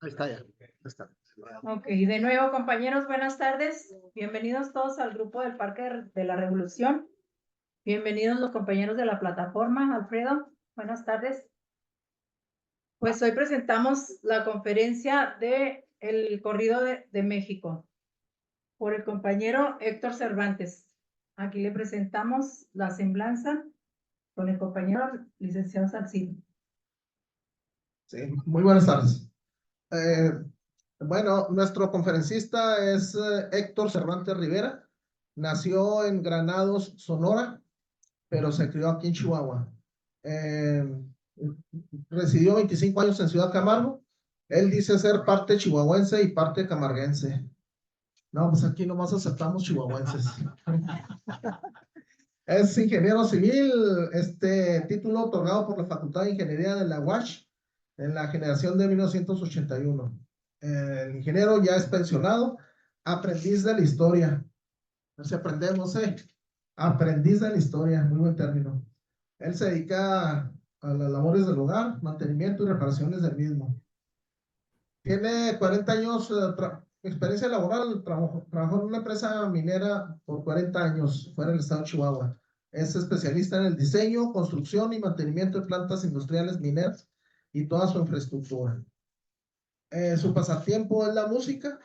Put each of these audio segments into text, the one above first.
Ahí está ya. Ahí está. Ok, de nuevo, compañeros, buenas tardes. Bienvenidos todos al grupo del Parque de la Revolución. Bienvenidos los compañeros de la plataforma. Alfredo, buenas tardes. Pues hoy presentamos la conferencia de el corrido de México por el compañero Héctor Cervantes. Aquí le presentamos la semblanza con el compañero licenciado Salcido. Sí, muy buenas tardes. Bueno, nuestro conferencista es Héctor Cervantes Rivera. Nació en Granados, Sonora, pero se crió aquí en Chihuahua. Residió 25 años en Ciudad Camargo. Él dice ser parte chihuahuense y parte camarguense. No, pues aquí nomás aceptamos chihuahuenses. Es ingeniero civil, título otorgado por la Facultad de Ingeniería de la UACH en la generación de 1981. El ingeniero ya es pensionado, aprendiz de la historia. A ver si aprendemos, aprendiz de la historia, muy buen término. Él se dedica a las labores del hogar, mantenimiento y reparaciones del mismo. Tiene 40 años de experiencia laboral, trabajó en una empresa minera por 40 años fuera del estado de Chihuahua. Es especialista en el diseño, construcción y mantenimiento de plantas industriales mineras y toda su infraestructura. Su pasatiempo es la música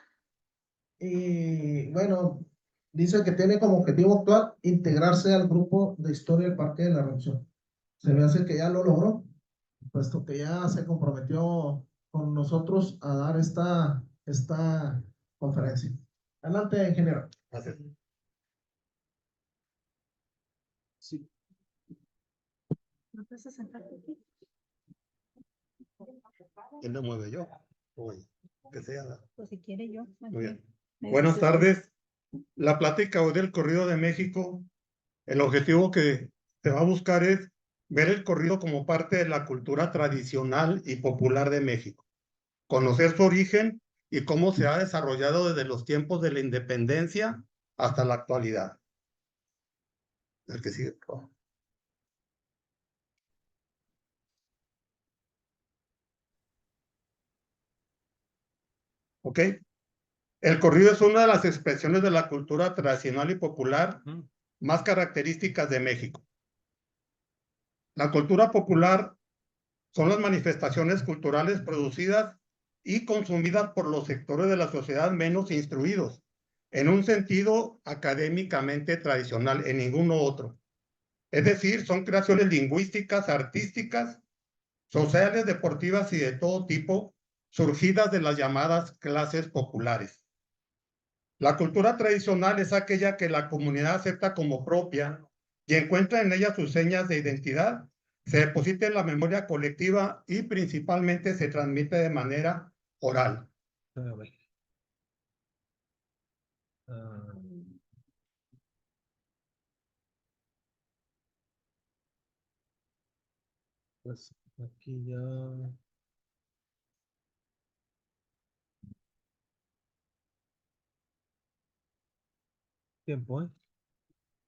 y bueno, dice que tiene como objetivo actual integrarse al grupo de historia del Parque de la Revolución. Se me hace que ya lo logró, puesto que ya se comprometió con nosotros a dar esta conferencia. Adelante, ingeniero. Gracias. Sí. ¿No te haces sentarte aquí? ¿Quién lo mueve yo? Uy, que sea. Pues si quiere yo. Muy bien. Buenas tardes. La plática hoy del corrido de México, el objetivo que se va a buscar es ver el corrido como parte de la cultura tradicional y popular de México, conocer su origen y cómo se ha desarrollado desde los tiempos de la independencia hasta la actualidad. El que sigue, por favor. ¿Ok? El corrido es una de las expresiones de la cultura tradicional y popular más características de México. La cultura popular son las manifestaciones culturales producidas y consumidas por los sectores de la sociedad menos instruidos, en un sentido académicamente tradicional, en ninguno otro. Es decir, son creaciones lingüísticas, artísticas, sociales, deportivas y de todo tipo, surgidas de las llamadas clases populares. La cultura tradicional es aquella que la comunidad acepta como propia y encuentra en ella sus señas de identidad, se deposita en la memoria colectiva y principalmente se transmite de manera oral. Pues aquí ya. Tiempo,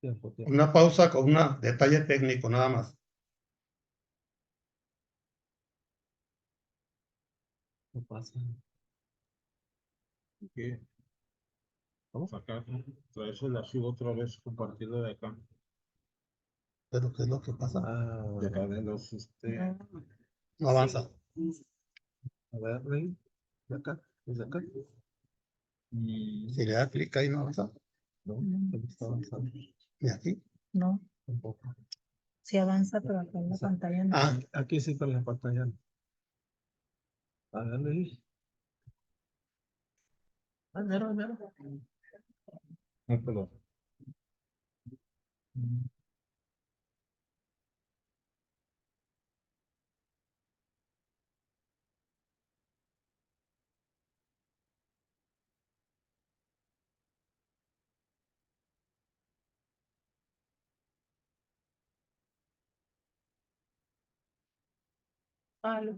Tiempo. Una pausa con un detalle técnico nada más. No pasa. ¿Qué? Vamos acá. Traes el archivo otra vez compartido de acá. ¿Pero qué es lo que pasa? De acá de los, No avanza. A ver, Rey. De acá. Desde acá. Si le da clic ahí no avanza. No, está avanzando. ¿Y aquí? No, Tampoco. sí avanza, pero acá en la pantalla no. Ah, Aquí sí, pero en la pantalla no. A ver, Rey. Ah, mero. No, perdón. Ah, no.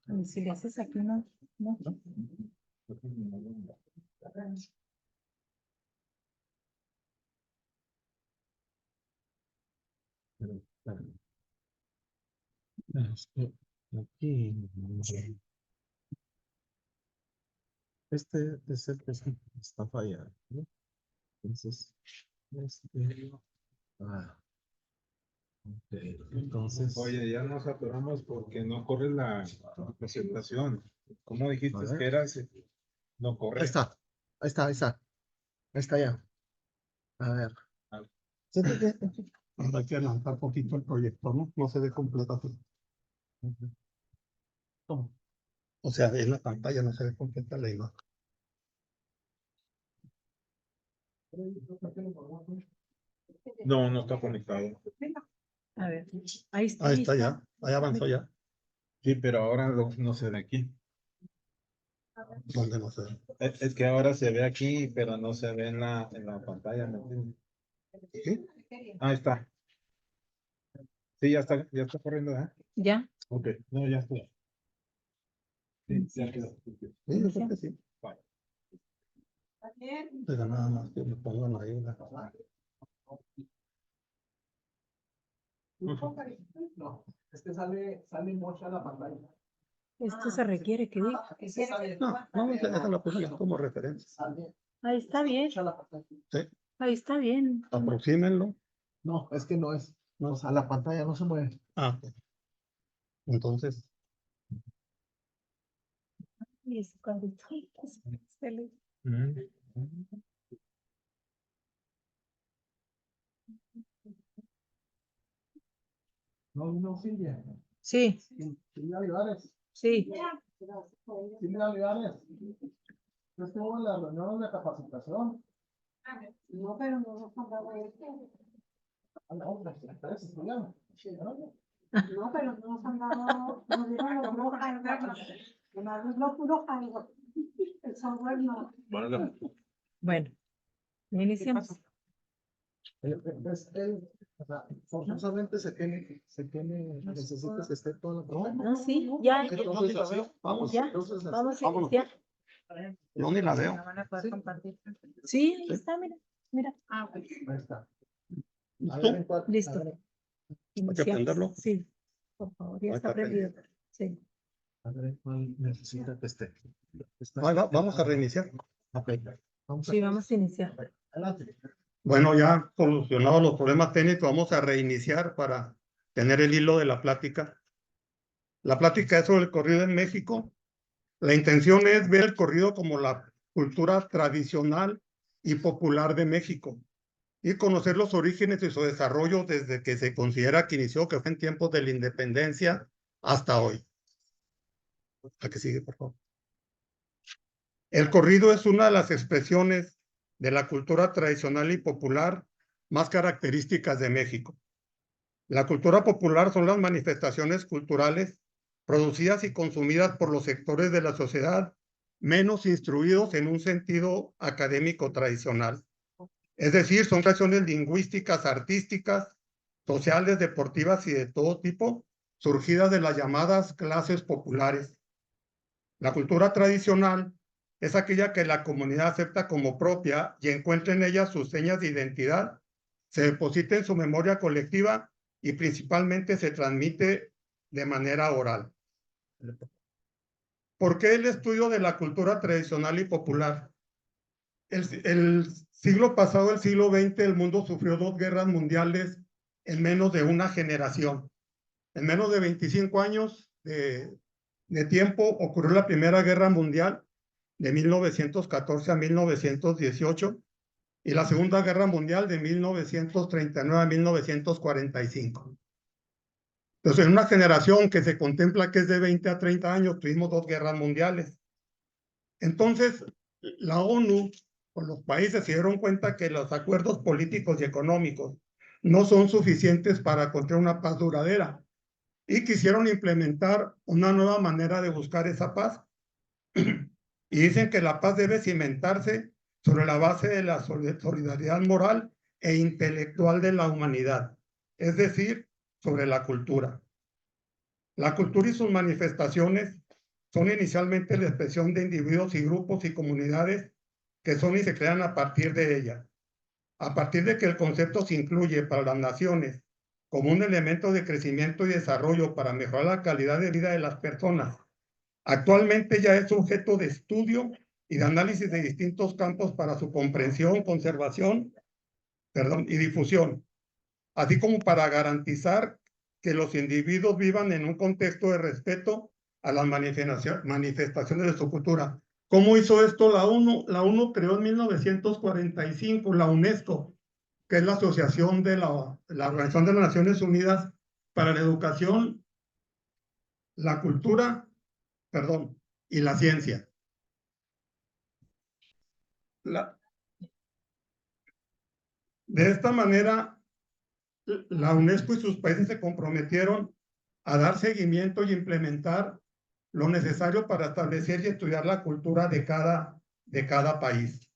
y si le haces aquí, no. Aquí. Este es el que está fallando, ¿no? Entonces, ok, entonces. Oye, ya nos atoramos porque no corre la presentación. ¿Cómo dijiste A ver. que era? No corre. Ahí está, ahí está, ahí está. Ahí está ya. A ver. Hay que adelantar poquito el proyecto, ¿no? No se ve completo. ¿Cómo? O sea, en la pantalla no se ve completa la imagen. No, no está conectado. A ver, ahí está. Ahí está ya, ahí avanzó ya. Sí, pero ahora no se ve aquí. ¿Dónde no se ve? Es que ahora se ve aquí, pero no se ve en la pantalla. ¿Me entiendes? ¿Sí? Ahí está. Sí, ya está corriendo, ¿eh? ¿Ya? Ok, no, ya está. Sí, ya quedó. Sí, yo creo que sí. Vale. Pero nada más que me pongan ahí una. No, es que sale mucho a la pantalla. Esto se requiere que diga. No, esa la puse como referencia. Ahí está bien. Sí, Ahí está bien. aproxímenlo. No, es que no es. No, o sea, la pantalla no se mueve. Ah, ok. Entonces, Y ese cuadrito. Excelente. No, Silvia. Sí, Silvia Olivares. sí. Silvia Olivares. Yo estuve en las reuniones de capacitación. No, pero no nos han dado esto. Ustedes estudian. No, pero no nos han dado, nos dieron los puros hardware. Además, los puros hardware. El software no. Bueno, ya iniciamos. O sea, forzosamente necesita que esté toda la pantalla. No, sí, ya. entonces vamos, Ya, entonces, vamos a vámonos. iniciar. Yo ni la veo. La van a poder compartir. Sí, ahí está, mira. Mira. Ahí está. ¿Listo? Listo. Hay que Iniciamos. prenderlo. Sí, por favor, ya Ahí está está prendido. Sí. A ver, ¿cuál necesita que esté? Vamos a reiniciar. Ok. Sí, vamos a iniciar. Adelante. Bueno, ya solucionados los problemas técnicos, vamos a reiniciar para tener el hilo de la plática. La plática es sobre el corrido en México. La intención es ver el corrido como la cultura tradicional y popular de México y conocer los orígenes y su desarrollo desde que se considera que inició, que fue en tiempos de la independencia, hasta hoy. La que sigue, por favor. El corrido es una de las expresiones de la cultura tradicional y popular más características de México. La cultura popular son las manifestaciones culturales producidas y consumidas por los sectores de la sociedad menos instruidos en un sentido académico tradicional. Es decir, son creaciones lingüísticas, artísticas, sociales, deportivas y de todo tipo, surgidas de las llamadas clases populares. La cultura tradicional es aquella que la comunidad acepta como propia y encuentra en ella sus señas de identidad, se deposita en su memoria colectiva y principalmente se transmite de manera oral. ¿Por qué el estudio de la cultura tradicional y popular? El siglo pasado, el siglo XX, el mundo sufrió 2 guerras mundiales en menos de una generación. En menos de 25 años de tiempo ocurrió la Primera Guerra Mundial de 1914 a 1918 y la Segunda Guerra Mundial de 1939 a 1945. Entonces, en una generación que se contempla que es de 20 a 30 años, tuvimos 2 guerras mundiales. Entonces, la ONU o los países se dieron cuenta que los acuerdos políticos y económicos no son suficientes para construir una paz duradera y quisieron implementar una nueva manera de buscar esa paz. Y dicen que la paz debe cimentarse sobre la base de la solidaridad moral e intelectual de la humanidad, es decir, sobre la cultura. La cultura y sus manifestaciones son inicialmente la expresión de individuos y grupos y comunidades que son y se crean a partir de ella. A partir de que el concepto se incluye para las naciones como un elemento de crecimiento y desarrollo para mejorar la calidad de vida de las personas. Actualmente ya es objeto de estudio y de análisis de distintos campos para su comprensión, conservación, y difusión, así como para garantizar que los individuos vivan en un contexto de respeto a las manifestaciones de su cultura. ¿Cómo hizo esto la ONU? La ONU creó en 1945 la UNESCO, que es la Asociación de la Organización de las Naciones Unidas para la Educación, la Cultura, y la Ciencia. De esta manera, la UNESCO y sus países se comprometieron a dar seguimiento y implementar lo necesario para establecer y estudiar la cultura de cada país.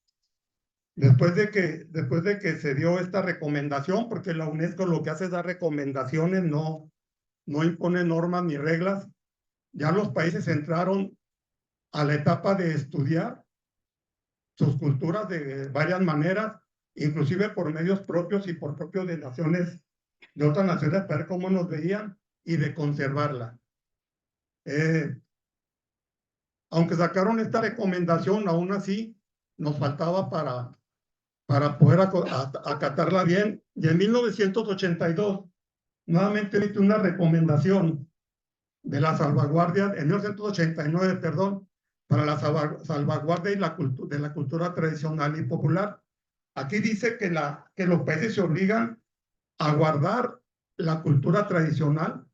Después de que se dio esta recomendación, porque la UNESCO lo que hace es dar recomendaciones, no impone normas ni reglas, ya los países entraron a la etapa de estudiar sus culturas de varias maneras, inclusive por medios propios y por propios de otras naciones, para ver cómo nos veían y de conservarla. Aunque sacaron esta recomendación, aún así nos faltaba para poder acatarla bien. Y en 1982, nuevamente viste una recomendación de la salvaguardia, en 1989, perdón, para la salvaguardia de la cultura tradicional y popular. Aquí dice que los países se obligan a guardar la cultura tradicional,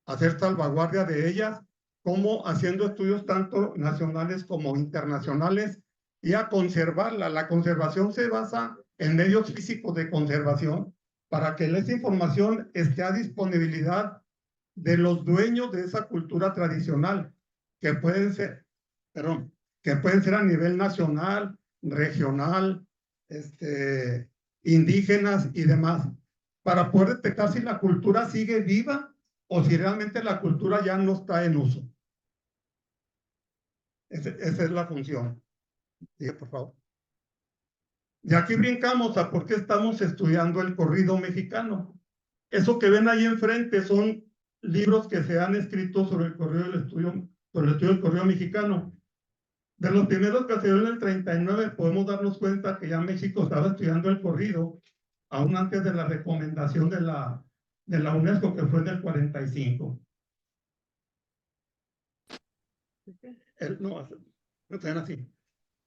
a hacer salvaguardia de ellas, como haciendo estudios tanto nacionales como internacionales y a conservarla. La conservación se basa en medios físicos de conservación para que esa información esté a disponibilidad de los dueños de esa cultura tradicional, que pueden ser a nivel nacional, regional, indígenas y demás, para poder detectar si la cultura sigue viva o si realmente la cultura ya no está en uso. Esa es la función. Sigue, por favor. Y aquí brincamos a por qué estamos estudiando el corrido mexicano. Eso que ven ahí enfrente son libros que se han escrito sobre el estudio del corrido mexicano. De los primeros que se dio en el 39, podemos darnos cuenta que ya México estaba estudiando el corrido, aún antes de la recomendación de la UNESCO, que fue en el 45. No sean así.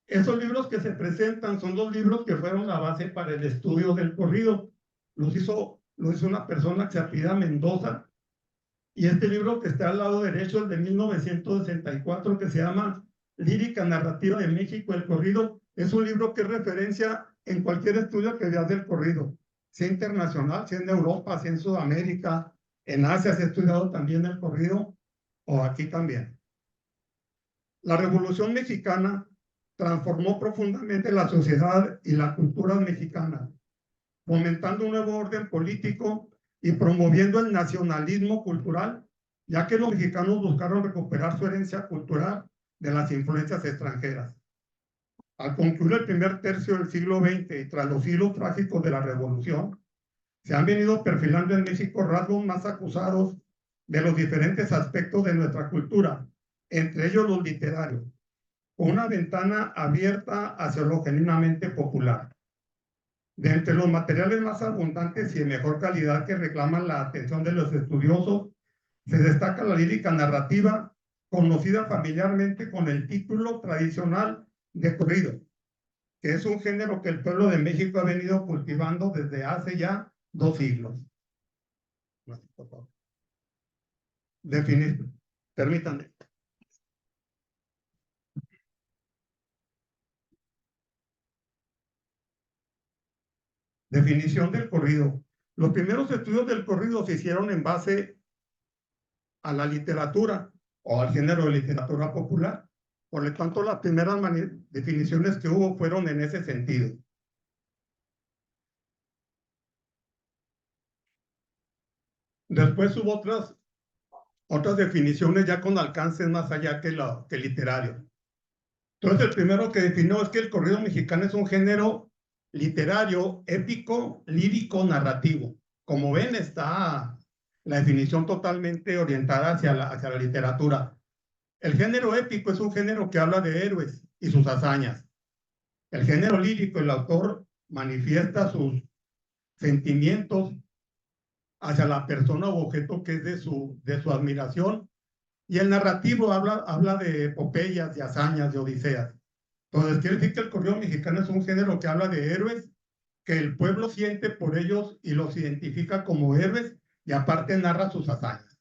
Esos libros que se presentan son los libros que fueron la base para el estudio del corrido. Lo hizo una persona que se apellida Mendoza. Y este libro que está al lado derecho es de 1964, que se llama Lírica Narrativa de México, el corrido. Es un libro que es referencia en cualquier estudio que veas del corrido, sea internacional, sea en Europa, sea en Sudamérica, en Asia se ha estudiado también el corrido, o aquí también. La Revolución Mexicana transformó profundamente la sociedad y la cultura mexicana, fomentando un nuevo orden político y promoviendo el nacionalismo cultural, ya que los mexicanos buscaron recuperar su herencia cultural de las influencias extranjeras. Al concluir el primer tercio del siglo XX y tras los siglos trágicos de la Revolución, se han venido perfilando en México rasgos más acusados de los diferentes aspectos de nuestra cultura, entre ellos los literarios, con una ventana abierta hacia lo genuinamente popular. De entre los materiales más abundantes y de mejor calidad que reclaman la atención de los estudiosos, se destaca la lírica narrativa, conocida familiarmente con el título tradicional de corrido, que es un género que el pueblo de México ha venido cultivando desde hace ya 2 siglos. Permítanme. Definición del corrido. Los primeros estudios del corrido se hicieron en base a la literatura o al género de literatura popular. Por lo tanto, las primeras definiciones que hubo fueron en ese sentido. Después hubo otras definiciones ya con alcances más allá que literario. Entonces, el primero que definió es que el corrido mexicano es un género literario, épico, lírico, narrativo. Como ven, está la definición totalmente orientada hacia la literatura. El género épico es un género que habla de héroes y sus hazañas. El género lírico, el autor manifiesta sus sentimientos hacia la persona o objeto que es de su admiración. Y el narrativo habla de epopeyas, de hazañas, de odiseas. Entonces, quiere decir que el corrido mexicano es un género que habla de héroes, que el pueblo siente por ellos y los identifica como héroes, y aparte narra sus hazañas.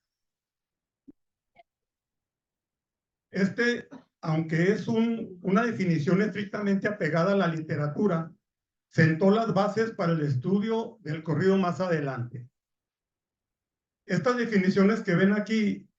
Aunque es una definición estrictamente apegada a la literatura, sentó las bases para el estudio del corrido más adelante. Estas definiciones que ven aquí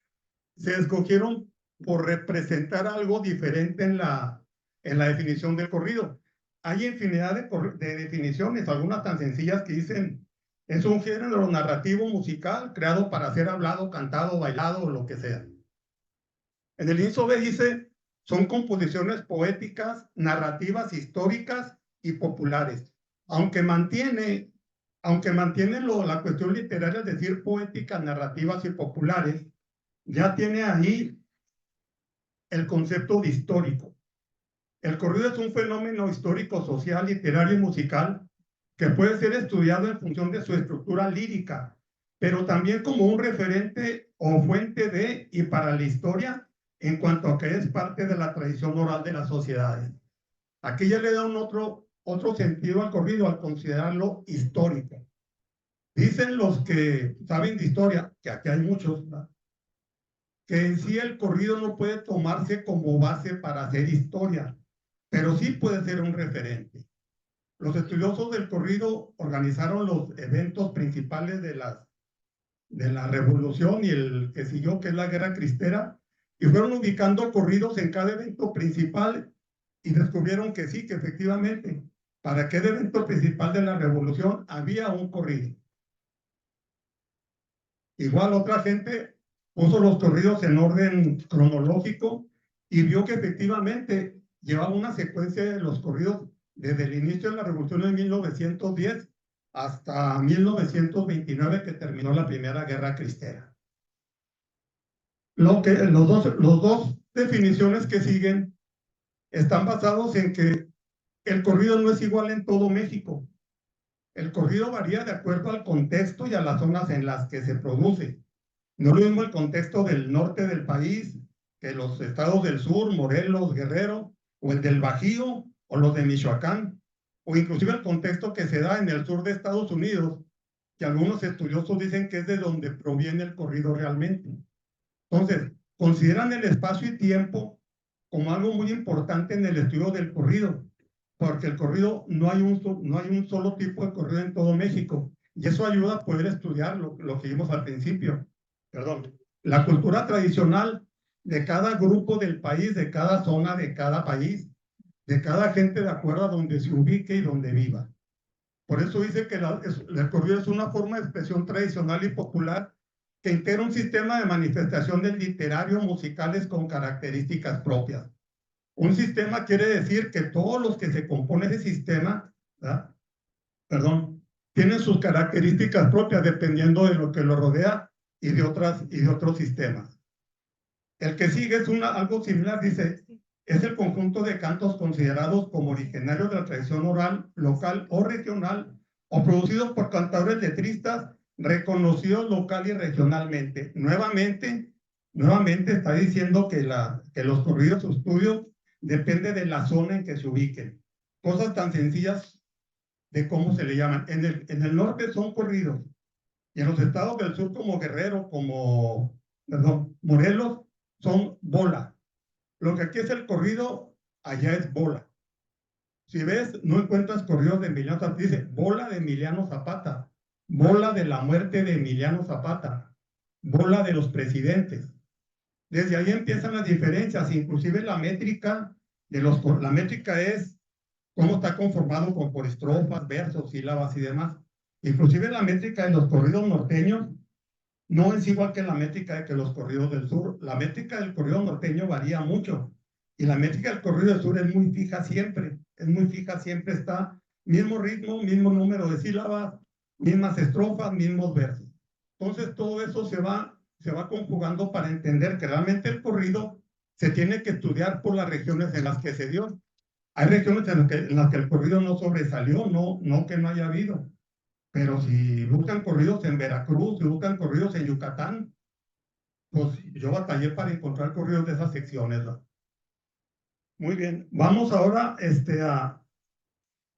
se escogieron por representar algo diferente en la definición del corrido. Hay infinidad de definiciones, algunas tan sencillas que dicen, es un género narrativo musical creado para ser hablado, cantado, bailado o lo que sea. En el inciso B dice, son composiciones poéticas, narrativas, históricas y populares. Aunque mantiene la cuestión literaria, es decir, poéticas, narrativas y populares, ya tiene ahí el concepto de histórico. El corrido es un fenómeno histórico, social, literario y musical que puede ser estudiado en función de su estructura lírica, pero también como un referente o fuente de y para la historia en cuanto a que es parte de la tradición oral de las sociedades. Aquí ya le da otro sentido al corrido al considerarlo histórico. Dicen los que saben de historia, que aquí hay muchos, ¿verdad?, que en sí el corrido no puede tomarse como base para hacer historia, pero sí puede ser un referente. Los estudiosos del corrido organizaron los eventos principales de la revolución y el que siguió, que es la Guerra Cristera, y fueron ubicando corridos en cada evento principal y descubrieron que sí, que efectivamente, para cada evento principal de la revolución había un corrido. Igual otra gente puso los corridos en orden cronológico y vio que efectivamente llevaba una secuencia de los corridos desde el inicio de la revolución de 1910 hasta 1929, que terminó la Primera Guerra Cristera. Los dos definiciones que siguen están basados en que el corrido no es igual en todo México. El corrido varía de acuerdo al contexto y a las zonas en las que se produce. No es lo mismo el contexto del norte del país que los estados del sur, Morelos, Guerrero, o el del Bajío, o los de Michoacán, o inclusive el contexto que se da en el sur de Estados Unidos, que algunos estudiosos dicen que es de donde proviene el corrido realmente. Entonces, consideran el espacio y tiempo como algo muy importante en el estudio del corrido, porque el corrido no hay un solo tipo de corrido en todo México, y eso ayuda a poder estudiar lo que vimos al principio. Perdón, la cultura tradicional de cada grupo del país, de cada zona, de cada país, de cada gente de acuerdo a donde se ubique y donde viva. Por eso dice que el corrido es una forma de expresión tradicional y popular que integra un sistema de manifestación del literario musicales con características propias. Un sistema quiere decir que todos los que se componen ese sistema, ¿verdad?, tienen sus características propias dependiendo de lo que lo rodea y de otros sistemas. El que sigue es algo similar, dice, es el conjunto de cantos considerados como originarios de la tradición oral, local o regional, o producidos por cantadores letristas reconocidos local y regionalmente. Nuevamente está diciendo que los corridos o estudios depende de la zona en que se ubiquen. Cosas tan sencillas de cómo se le llaman. En el norte son corridos, y en los estados del sur como Guerrero, Morelos, son bola. Lo que aquí es el corrido, allá es bola. Si ves, no encuentras corridos de Emiliano Zapata, dice bola de Emiliano Zapata, bola de la muerte de Emiliano Zapata, bola de los presidentes. Desde ahí empiezan las diferencias, inclusive la métrica la métrica es cómo está conformado por estrofas, versos, sílabas y demás. Inclusive la métrica de los corridos norteños no es igual que la métrica de que los corridos del sur. La métrica del corrido norteño varía mucho, y la métrica del corrido del sur es muy fija siempre, está mismo ritmo, mismo número de sílabas, mismas estrofas, mismos versos. Entonces todo eso se va conjugando para entender que realmente el corrido se tiene que estudiar por las regiones en las que se dio. Hay regiones en las que el corrido no sobresalió, no que no haya habido. Pero si buscan corridos en Veracruz, si buscan corridos en Yucatán, pues yo batallé para encontrar corridos de esas secciones, ¿no? Muy bien, vamos ahora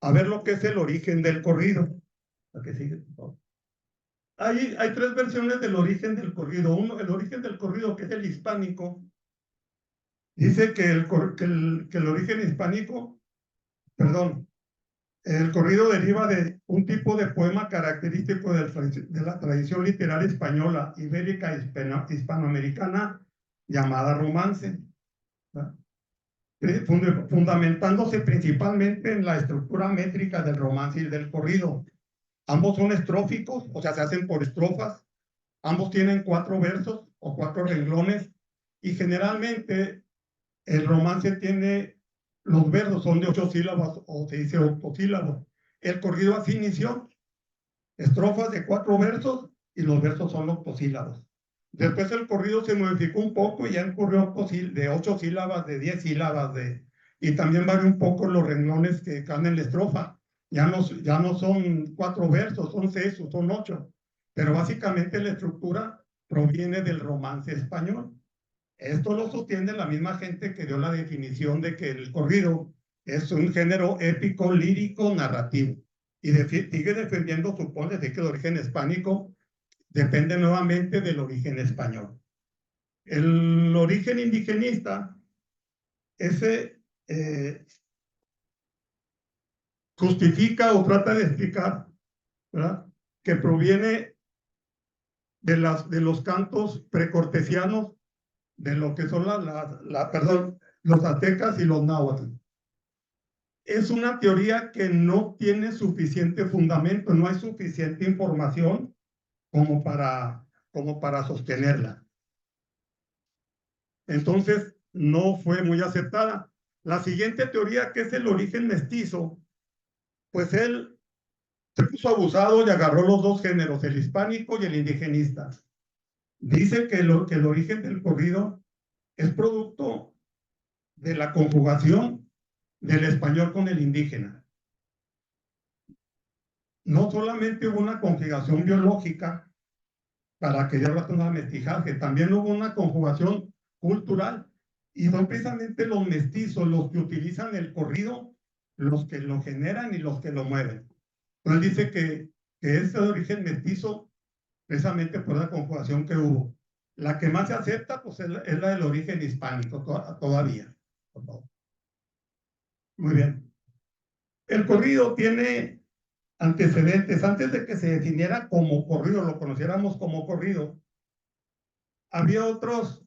a ver lo que es el origen del corrido. ¿La que sigue, por favor? Hay tres versiones del origen del corrido. Uno, el origen del corrido, que es el hispánico, dice que el origen hispánico, perdón, el corrido deriva de un tipo de poema característico de la tradición literaria española, ibérica, hispanoamericana, llamada romance, ¿verdad? Fundamentándose principalmente en la estructura métrica del romance y del corrido. Ambos son estróficos, o sea, se hacen por estrofas. Ambos tienen 4 versos o 4 renglones, y generalmente el romance tiene, los versos son de 8 sílabas o se dice octosílabos. El corrido así inició, estrofas de 4 versos y los versos son octosílabos. Después el corrido se modificó un poco y ya ocurrió de 8 sílabas, de 10 sílabas, y también varió un poco los renglones que caen en la estrofa. Ya no son 4 versos, son 6 o son 8. Pero básicamente la estructura proviene del romance español. Esto lo sostiene la misma gente que dio la definición de que el corrido es un género épico, lírico, narrativo. Y sigue defendiendo su punto de que el origen hispánico depende nuevamente del origen español. El origen indigenista, ese justifica o trata de explicar, ¿verdad?, que proviene de los cantos precortesianos, de lo que son los aztecas y los náhuatl. Es una teoría que no tiene suficiente fundamento, no hay suficiente información como para sostenerla. Entonces, no fue muy aceptada. La siguiente teoría, que es el origen mestizo, pues él se puso abusado y agarró los dos géneros, el hispánico y el indigenista. Dice que el origen del corrido es producto de la conjugación del español con el indígena. No solamente hubo una conjugación biológica para que diera un mestizaje, también hubo una conjugación cultural, y son precisamente los mestizos los que utilizan el corrido, los que lo generan y los que lo mueven. Entonces dice que es de origen mestizo precisamente por la conjugación que hubo. La que más se acepta pues es la del origen hispánico todavía. Por favor. Muy bien. El corrido tiene antecedentes. Antes de que se definiera como corrido, lo conociéramos como corrido, había otras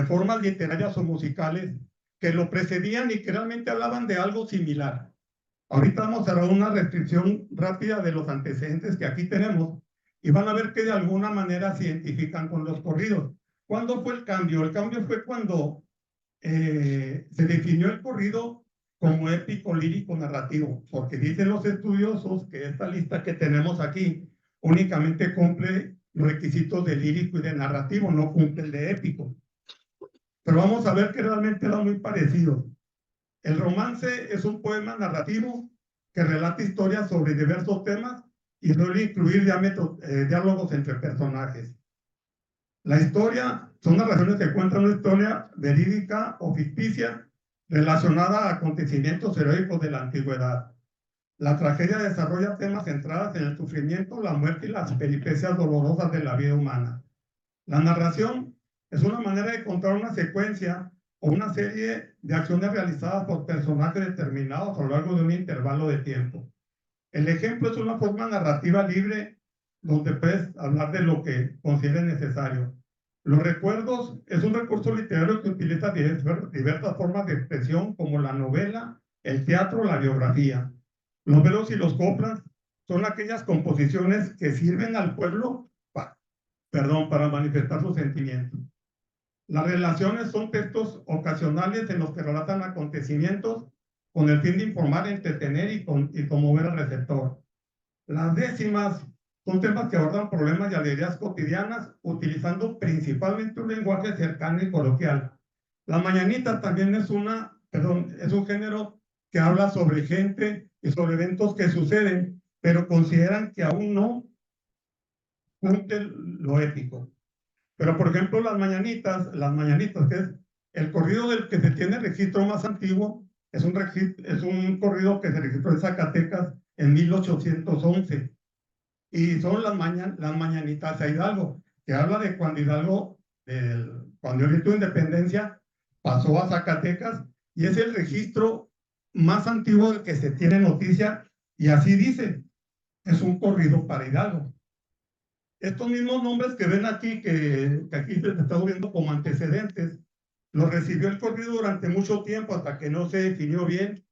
formas literarias o musicales que lo precedían y que realmente hablaban de algo similar. Ahorita vamos a dar una restricción rápida de los antecedentes que aquí tenemos y van a ver que de alguna manera se identifican con los corridos. ¿Cuándo fue el cambio? El cambio fue cuando se definió el corrido como épico, lírico, narrativo, porque dicen los estudiosos que esta lista que tenemos aquí únicamente cumple los requisitos de lírico y de narrativo, no cumple el de épico. Pero vamos a ver que realmente era muy parecido. El romance es un poema narrativo que relata historias sobre diversos temas y suele incluir diálogos entre personajes. La historia son narraciones que cuentan una historia verídica o ficticia relacionada a acontecimientos heroicos de la antigüedad. La tragedia desarrolla temas centrados en el sufrimiento, la muerte y las peripecias dolorosas de la vida humana. La narración es una manera de contar una secuencia o una serie de acciones realizadas por personajes determinados a lo largo de un intervalo de tiempo. El ejemplo es una forma narrativa libre donde puedes hablar de lo que consideres necesario. Los recuerdos es un recurso literario que utiliza diversas formas de expresión como la novela, el teatro, la biografía. Los velos y los coplas son aquellas composiciones que sirven al pueblo para manifestar sus sentimientos. Las relaciones son textos ocasionales en los que relatan acontecimientos con el fin de informar, entretener y conmover al receptor. Las décimas son temas que abordan problemas y alegrías cotidianas, utilizando principalmente un lenguaje cercano y coloquial. Las mañanitas también es es un género que habla sobre gente y sobre eventos que suceden, pero consideran que aún no cumple lo épico. Pero, por ejemplo, las mañanitas, que es el corrido del que se tiene registro más antiguo, es un corrido que se registró en Zacatecas en 1811. Y son las mañanitas a Hidalgo, que habla de cuando Hidalgo, cuando el grito de independencia pasó a Zacatecas, y es el registro más antiguo del que se tiene noticia, y así dice, es un corrido para Hidalgo. Estos mismos nombres que ven aquí, que aquí se está viendo como antecedentes, los recibió el corrido durante mucho tiempo hasta que no se definió bien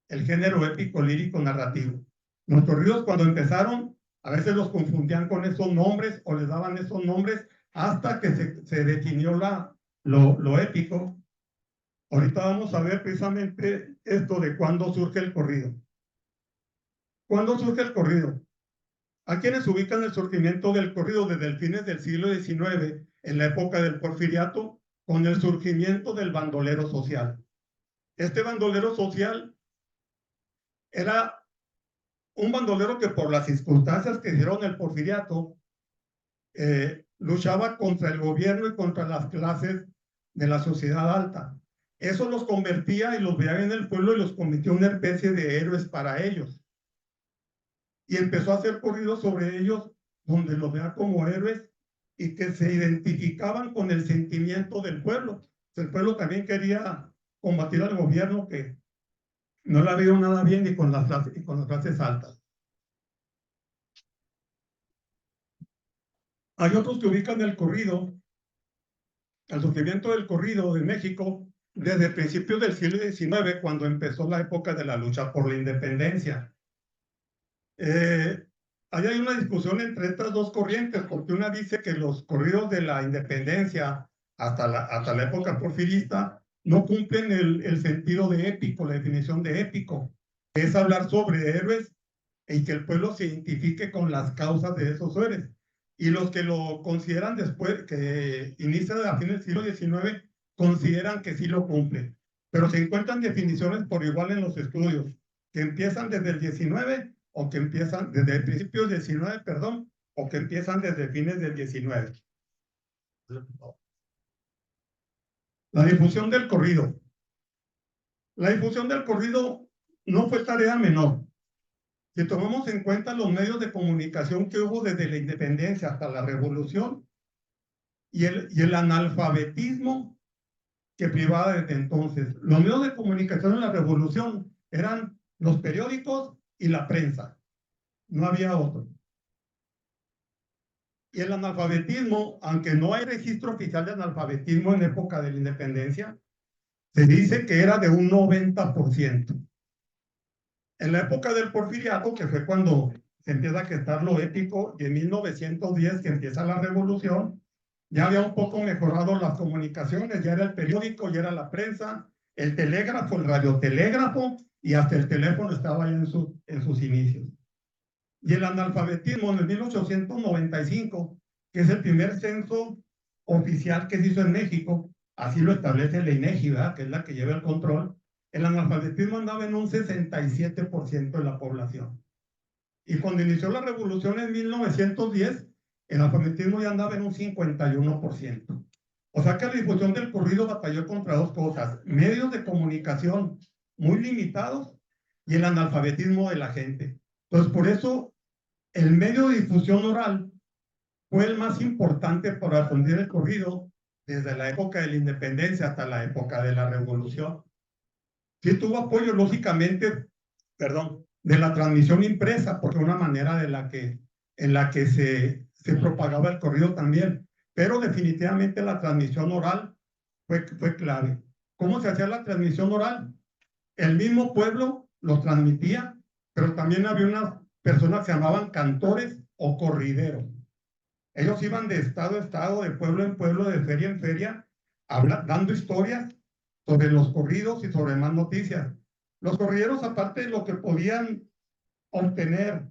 el género épico, lírico, narrativo. Los corridos cuando empezaron, a veces los confundían con esos nombres o les daban esos nombres hasta que se definió lo épico. Ahorita vamos a ver precisamente esto de cuándo surge el corrido. ¿Cuándo surge el corrido? Hay quienes ubican el surgimiento del corrido desde el fines del siglo XIX, en la época del Porfiriato, con el surgimiento del bandolero social. Este bandolero social era un bandolero que por las circunstancias que dieron el Porfiriato, luchaba contra el gobierno y contra las clases de la sociedad alta. Eso los convertía y los veía en el pueblo y los convirtió en una especie de héroes para ellos. Y empezó a hacer corridos sobre ellos donde los veía como héroes y que se identificaban con el sentimiento del pueblo. El pueblo también quería combatir al gobierno que no le había ido nada bien y con las clases altas. Hay otros que ubican el surgimiento del corrido de México desde principios del siglo XIX, cuando empezó la época de la lucha por la independencia. Ahí hay una discusión entre estas dos corrientes, porque una dice que los corridos de la independencia hasta la época porfirista no cumplen el sentido de épico, la definición de épico, que es hablar sobre héroes y que el pueblo se identifique con las causas de esos héroes. Y los que lo consideran después, que inicia a fines del siglo XIX, consideran que sí lo cumple. Pero se encuentran definiciones por igual en los estudios, que empiezan desde el 19 o que empiezan desde principios del 19, perdón, o que empiezan desde fines del 19. La difusión del corrido. La difusión del corrido no fue tarea menor. Si tomamos en cuenta los medios de comunicación que hubo desde la independencia hasta la revolución y el analfabetismo que privaba desde entonces. Los medios de comunicación en la revolución eran los periódicos y la prensa. No había otro. Y el analfabetismo, aunque no hay registro oficial de analfabetismo en época de la independencia, se dice que era de un 90%. En la época del Porfiriato, que fue cuando se empieza a gestar lo épico, y en 1910 que empieza la revolución, ya había un poco mejorado las comunicaciones, ya era el periódico, ya era la prensa, el telégrafo, el radiotelégrafo, y hasta el teléfono estaba ya en sus inicios. Y el analfabetismo en el 1895, que es el primer censo oficial que se hizo en México, así lo establece la INEGI, ¿verdad?, que es la que lleva el control. El analfabetismo andaba en un 67% de la población. Y cuando inició la revolución en 1910, el analfabetismo ya andaba en un 51%. O sea que la difusión del corrido batalló contra dos cosas: medios de comunicación muy limitados y el analfabetismo de la gente. Entonces, por eso, el medio de difusión oral fue el más importante para difundir el corrido desde la época de la independencia hasta la época de la revolución. Sí tuvo apoyo, lógicamente, de la transmisión impresa, porque una manera en la que se propagaba el corrido también, pero definitivamente la transmisión oral fue clave. ¿Cómo se hacía la transmisión oral? El mismo pueblo lo transmitía, pero también había unas personas que se llamaban cantores o corrideros. Ellos iban de estado a estado, de pueblo en pueblo, de feria en feria, dando historias sobre los corridos y sobre más noticias. Los corrideros, aparte de lo que podían obtener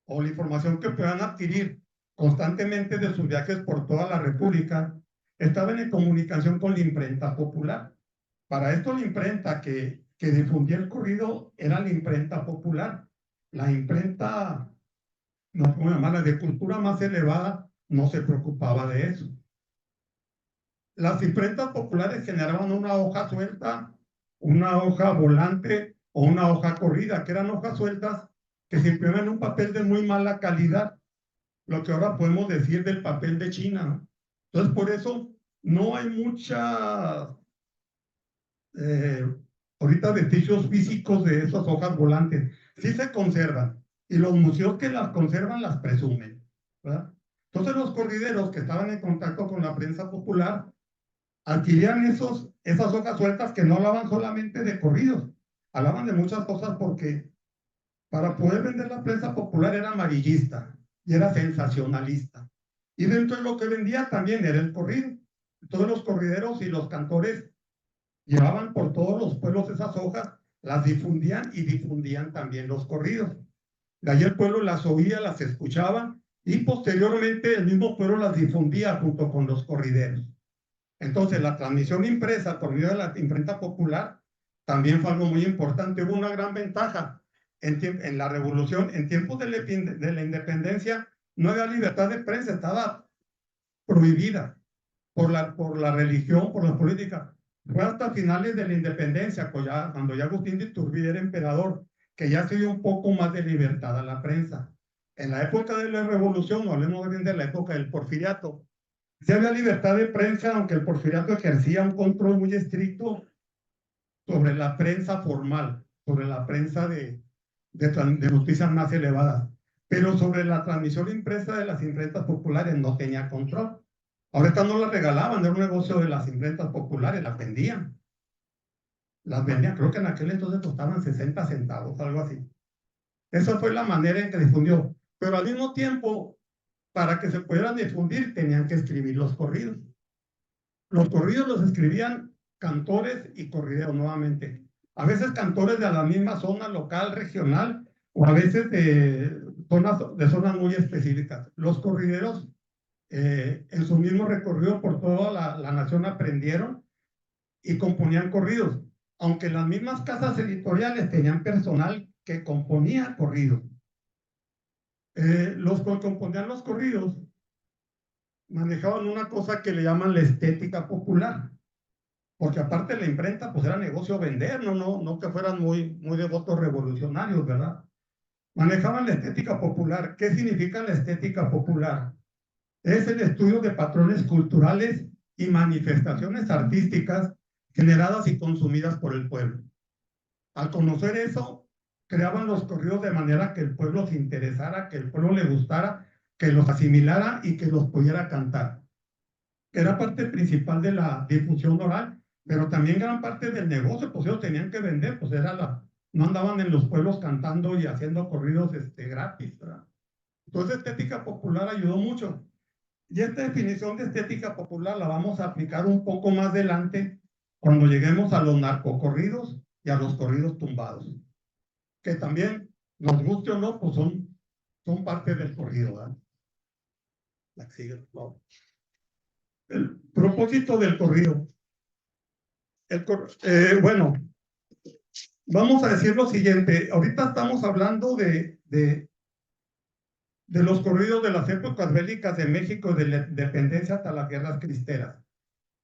o la información que puedan adquirir constantemente de sus viajes por toda la República, estaban en comunicación con la imprenta popular. Para esto la imprenta que difundía el corrido era la imprenta popular. La imprenta, no puedo llamarla, de cultura más elevada, no se preocupaba de eso. Las imprentas populares generaban una hoja suelta, una hoja volante o una hoja corrida, que eran hojas sueltas que se imprimían en un papel de muy mala calidad, lo que ahora podemos decir del papel de China, ¿no? Entonces, por eso no hay muchas ahorita vestigios físicos de esas hojas volantes. Sí se conservan, y los museos que las conservan las presumen, ¿verdad? Entonces los corrideros que estaban en contacto con la prensa popular adquirían esas hojas sueltas que no hablaban solamente de corridos, hablaban de muchas cosas, porque para poder vender la prensa popular era amarillista y era sensacionalista. Y dentro de lo que vendía también era el corrido. Todos los corrideros y los cantores llevaban por todos los pueblos esas hojas, las difundían y difundían también los corridos. De ahí el pueblo las oía, las escuchaba, y posteriormente el mismo pueblo las difundía junto con los corrideros. Entonces la transmisión impresa por medio de la imprenta popular también fue algo muy importante. Hubo una gran ventaja en la revolución. En tiempos de la independencia no había libertad de prensa, estaba prohibida por la religión, por la política. Fue hasta finales de la independencia, cuando ya Agustín de Iturbide era emperador, que ya se dio un poco más de libertad a la prensa. En la época de la revolución, no hablemos bien de la época del porfiriato, sí había libertad de prensa, aunque el porfiriato ejercía un control muy estricto sobre la prensa formal, sobre la prensa de noticias más elevadas, pero sobre la transmisión impresa de las imprentas populares no tenía control. Ahorita no las regalaban, era un negocio de las imprentas populares, las vendían. Las vendían, creo que en aquel entonces costaban 60 centavos, algo así. Esa fue la manera en que difundió. Pero al mismo tiempo, para que se pudieran difundir, tenían que escribir los corridos. Los corridos los escribían cantores y corrideros nuevamente. A veces cantores de la misma zona local, regional, o a veces de zonas muy específicas. Los corrideros, en su mismo recorrido por toda la nación, aprendieron y componían corridos, aunque las mismas casas editoriales tenían personal que componía corridos. Los que componían los corridos manejaban una cosa que le llaman la estética popular, porque aparte de la imprenta, pues era negocio vender, no que fueran muy devotos revolucionarios, ¿verdad? Manejaban la estética popular. ¿Qué significa la estética popular? Es el estudio de patrones culturales y manifestaciones artísticas generadas y consumidas por el pueblo. Al conocer eso, creaban los corridos de manera que el pueblo se interesara, que el pueblo le gustara, que los asimilara y que los pudiera cantar. Era parte principal de la difusión oral, pero también gran parte del negocio, pues ellos tenían que vender, pues no andaban en los pueblos cantando y haciendo corridos gratis, ¿verdad? Entonces, estética popular ayudó mucho. Y esta definición de estética popular la vamos a aplicar un poco más adelante cuando lleguemos a los narcocorridos y a los corridos tumbados, que también, nos guste o no, pues son parte del corrido, ¿verdad? La que sigue, por favor. El propósito del corrido. Bueno, vamos a decir lo siguiente. Ahorita estamos hablando de los corridos de las épocas bélicas de México, de la independencia hasta las guerras cristeras.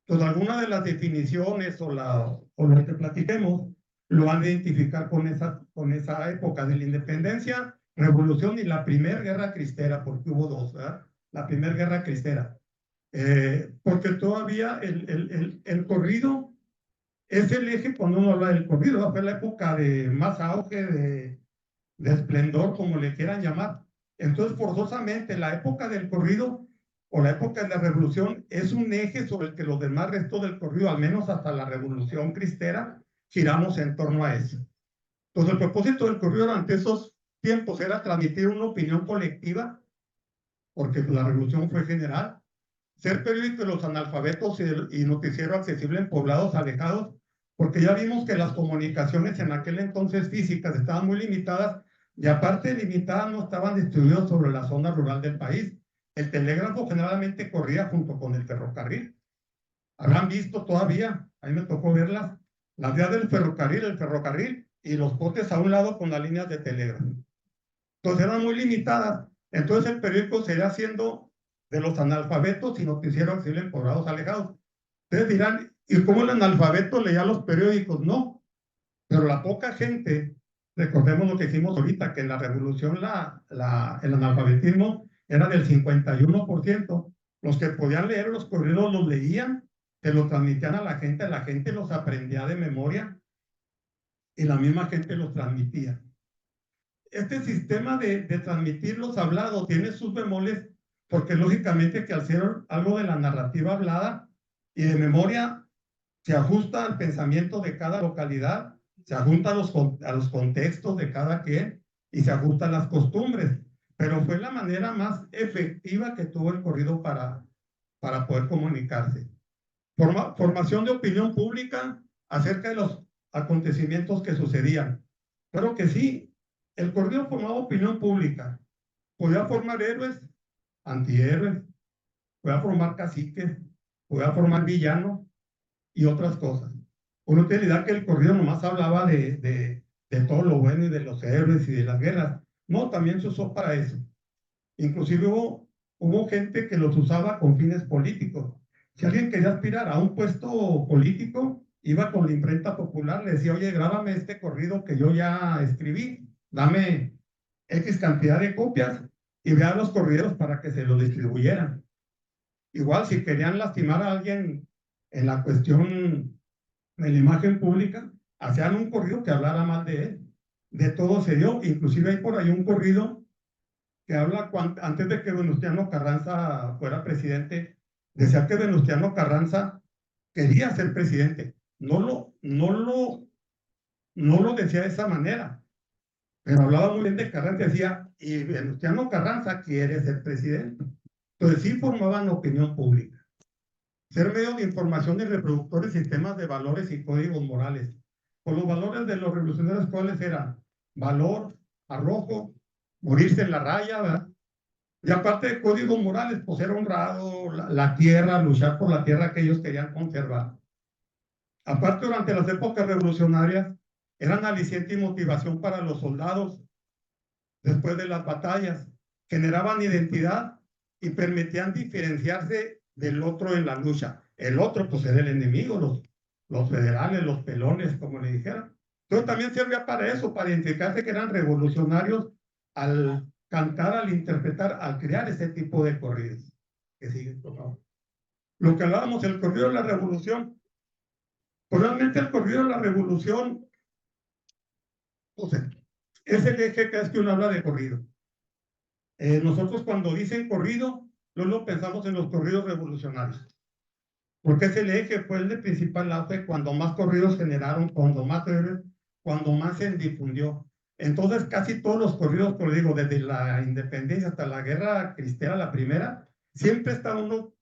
Entonces, algunas de las definiciones o lo que platiquemos lo van a identificar con esa época de la independencia, revolución y la primera guerra cristera, porque hubo dos, ¿verdad? La primera guerra cristera. Porque todavía el corrido es el eje cuando uno habla del corrido. Fue la época de más auge, de esplendor, como le quieran llamar. Entonces, forzosamente, la época del corrido o la época de la revolución es un eje sobre el que los demás restos del corrido, al menos hasta la revolución cristera, giramos en torno a eso. Entonces, el propósito del corrido durante esos tiempos era transmitir una opinión colectiva, porque la revolución fue general, ser periódico de los analfabetos y noticiero accesible en poblados alejados, porque ya vimos que las comunicaciones en aquel entonces físicas estaban muy limitadas Y aparte limitadas, no estaban distribuidos sobre la zona rural del país. El telégrafo generalmente corría junto con el ferrocarril. Habrán visto todavía, a mí me tocó verlas, las vías del ferrocarril, el ferrocarril y los potes a un lado con las líneas de telégrafo. Entonces eran muy limitadas. Entonces el periódico seguía siendo de los analfabetos y noticiero auxilio en poblados alejados. Ustedes dirán, ¿y cómo el analfabeto leía los periódicos? No, pero la poca gente, recordemos lo que hicimos ahorita, que en la revolución el analfabetismo era del 51%. Los que podían leer los correos los leían, se los transmitían a la gente los aprendía de memoria y la misma gente los transmitía. Este sistema de transmitir los hablados tiene sus bemoles, porque lógicamente que al ser algo de la narrativa hablada y de memoria, se ajusta al pensamiento de cada localidad, se ajusta a los contextos de cada quien y se ajusta a las costumbres. Pero fue la manera más efectiva que tuvo el corrido para poder comunicarse. Formación de opinión pública acerca de los acontecimientos que sucedían. Claro que sí, el corrido formaba opinión pública. Podía formar héroes, antihéroes, podía formar caciques, podía formar villanos y otras cosas. Uno tiene la idea que el corrido nomás hablaba de todo lo bueno y de los héroes y de las guerras. No, también se usó para eso. Inclusive hubo gente que los usaba con fines políticos. Si alguien quería aspirar a un puesto político, iba con la imprenta popular, le decía, oye, grábame este corrido que yo ya escribí, dame X cantidad de copias y vea los corridos para que se los distribuyeran. Igual, si querían lastimar a alguien en la cuestión de la imagen pública, hacían un corrido que hablara mal de él. De todo se dio, inclusive hay por ahí un corrido que habla antes de que Venustiano Carranza fuera presidente, decía que Venustiano Carranza quería ser presidente. No lo decía de esa manera, pero hablaba muy bien de Carranza, decía, y Venustiano Carranza quiere ser presidente. Entonces sí formaban opinión pública. Ser medio de información y reproductores de sistemas de valores y códigos morales. Por los valores de los revolucionarios, ¿cuáles eran? Valor, arrojo, morirse en la raya, ¿verdad? Y aparte de códigos morales, pues era honrado, la tierra, luchar por la tierra que ellos querían conservar. Aparte, durante las épocas revolucionarias, eran aliciente y motivación para los soldados después de las batallas, generaban identidad y permitían diferenciarse del otro en la lucha. El otro, pues, era el enemigo, los federales, los pelones, como le dijeran. Entonces también servía para eso, para identificarse que eran revolucionarios al cantar, al interpretar, al crear ese tipo de corridos. Que sigue, por favor. Lo que hablábamos, el corrido de la revolución. Pues realmente el corrido de la revolución, pues, es el eje que es que uno habla de corrido. Nosotros cuando dicen corrido, no lo pensamos en los corridos revolucionarios. Porque es el eje, fue el de principal auge, cuando más corridos generaron, cuando más se difundió. Entonces casi todos los corridos, como digo, desde la independencia hasta la guerra cristera, la primera, siempre está uno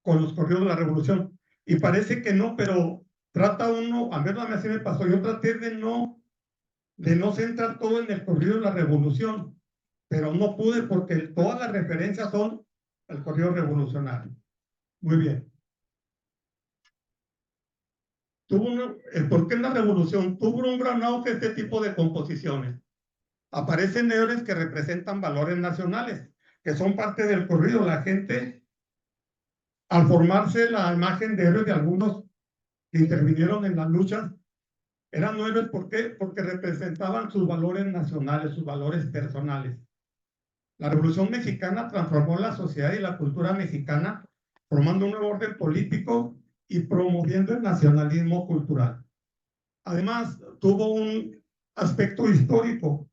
con los corridos de la revolución. Y parece que no, pero trata uno, a ver, a mí así me pasó, yo traté de no centrar todo en el corrido de la revolución, pero no pude porque todas las referencias son al corrido revolucionario. Muy bien. ¿Por qué en la revolución tuvo un gran auge este tipo de composiciones? Aparecen héroes que representan valores nacionales, que son parte del corrido. La gente, al formarse la imagen de héroes de algunos que intervinieron en las luchas, eran héroes, ¿por qué? Porque representaban sus valores nacionales, sus valores personales. La Revolución Mexicana transformó la sociedad y la cultura mexicana, formando un nuevo orden político y promoviendo el nacionalismo cultural. Además, tuvo un aspecto histórico.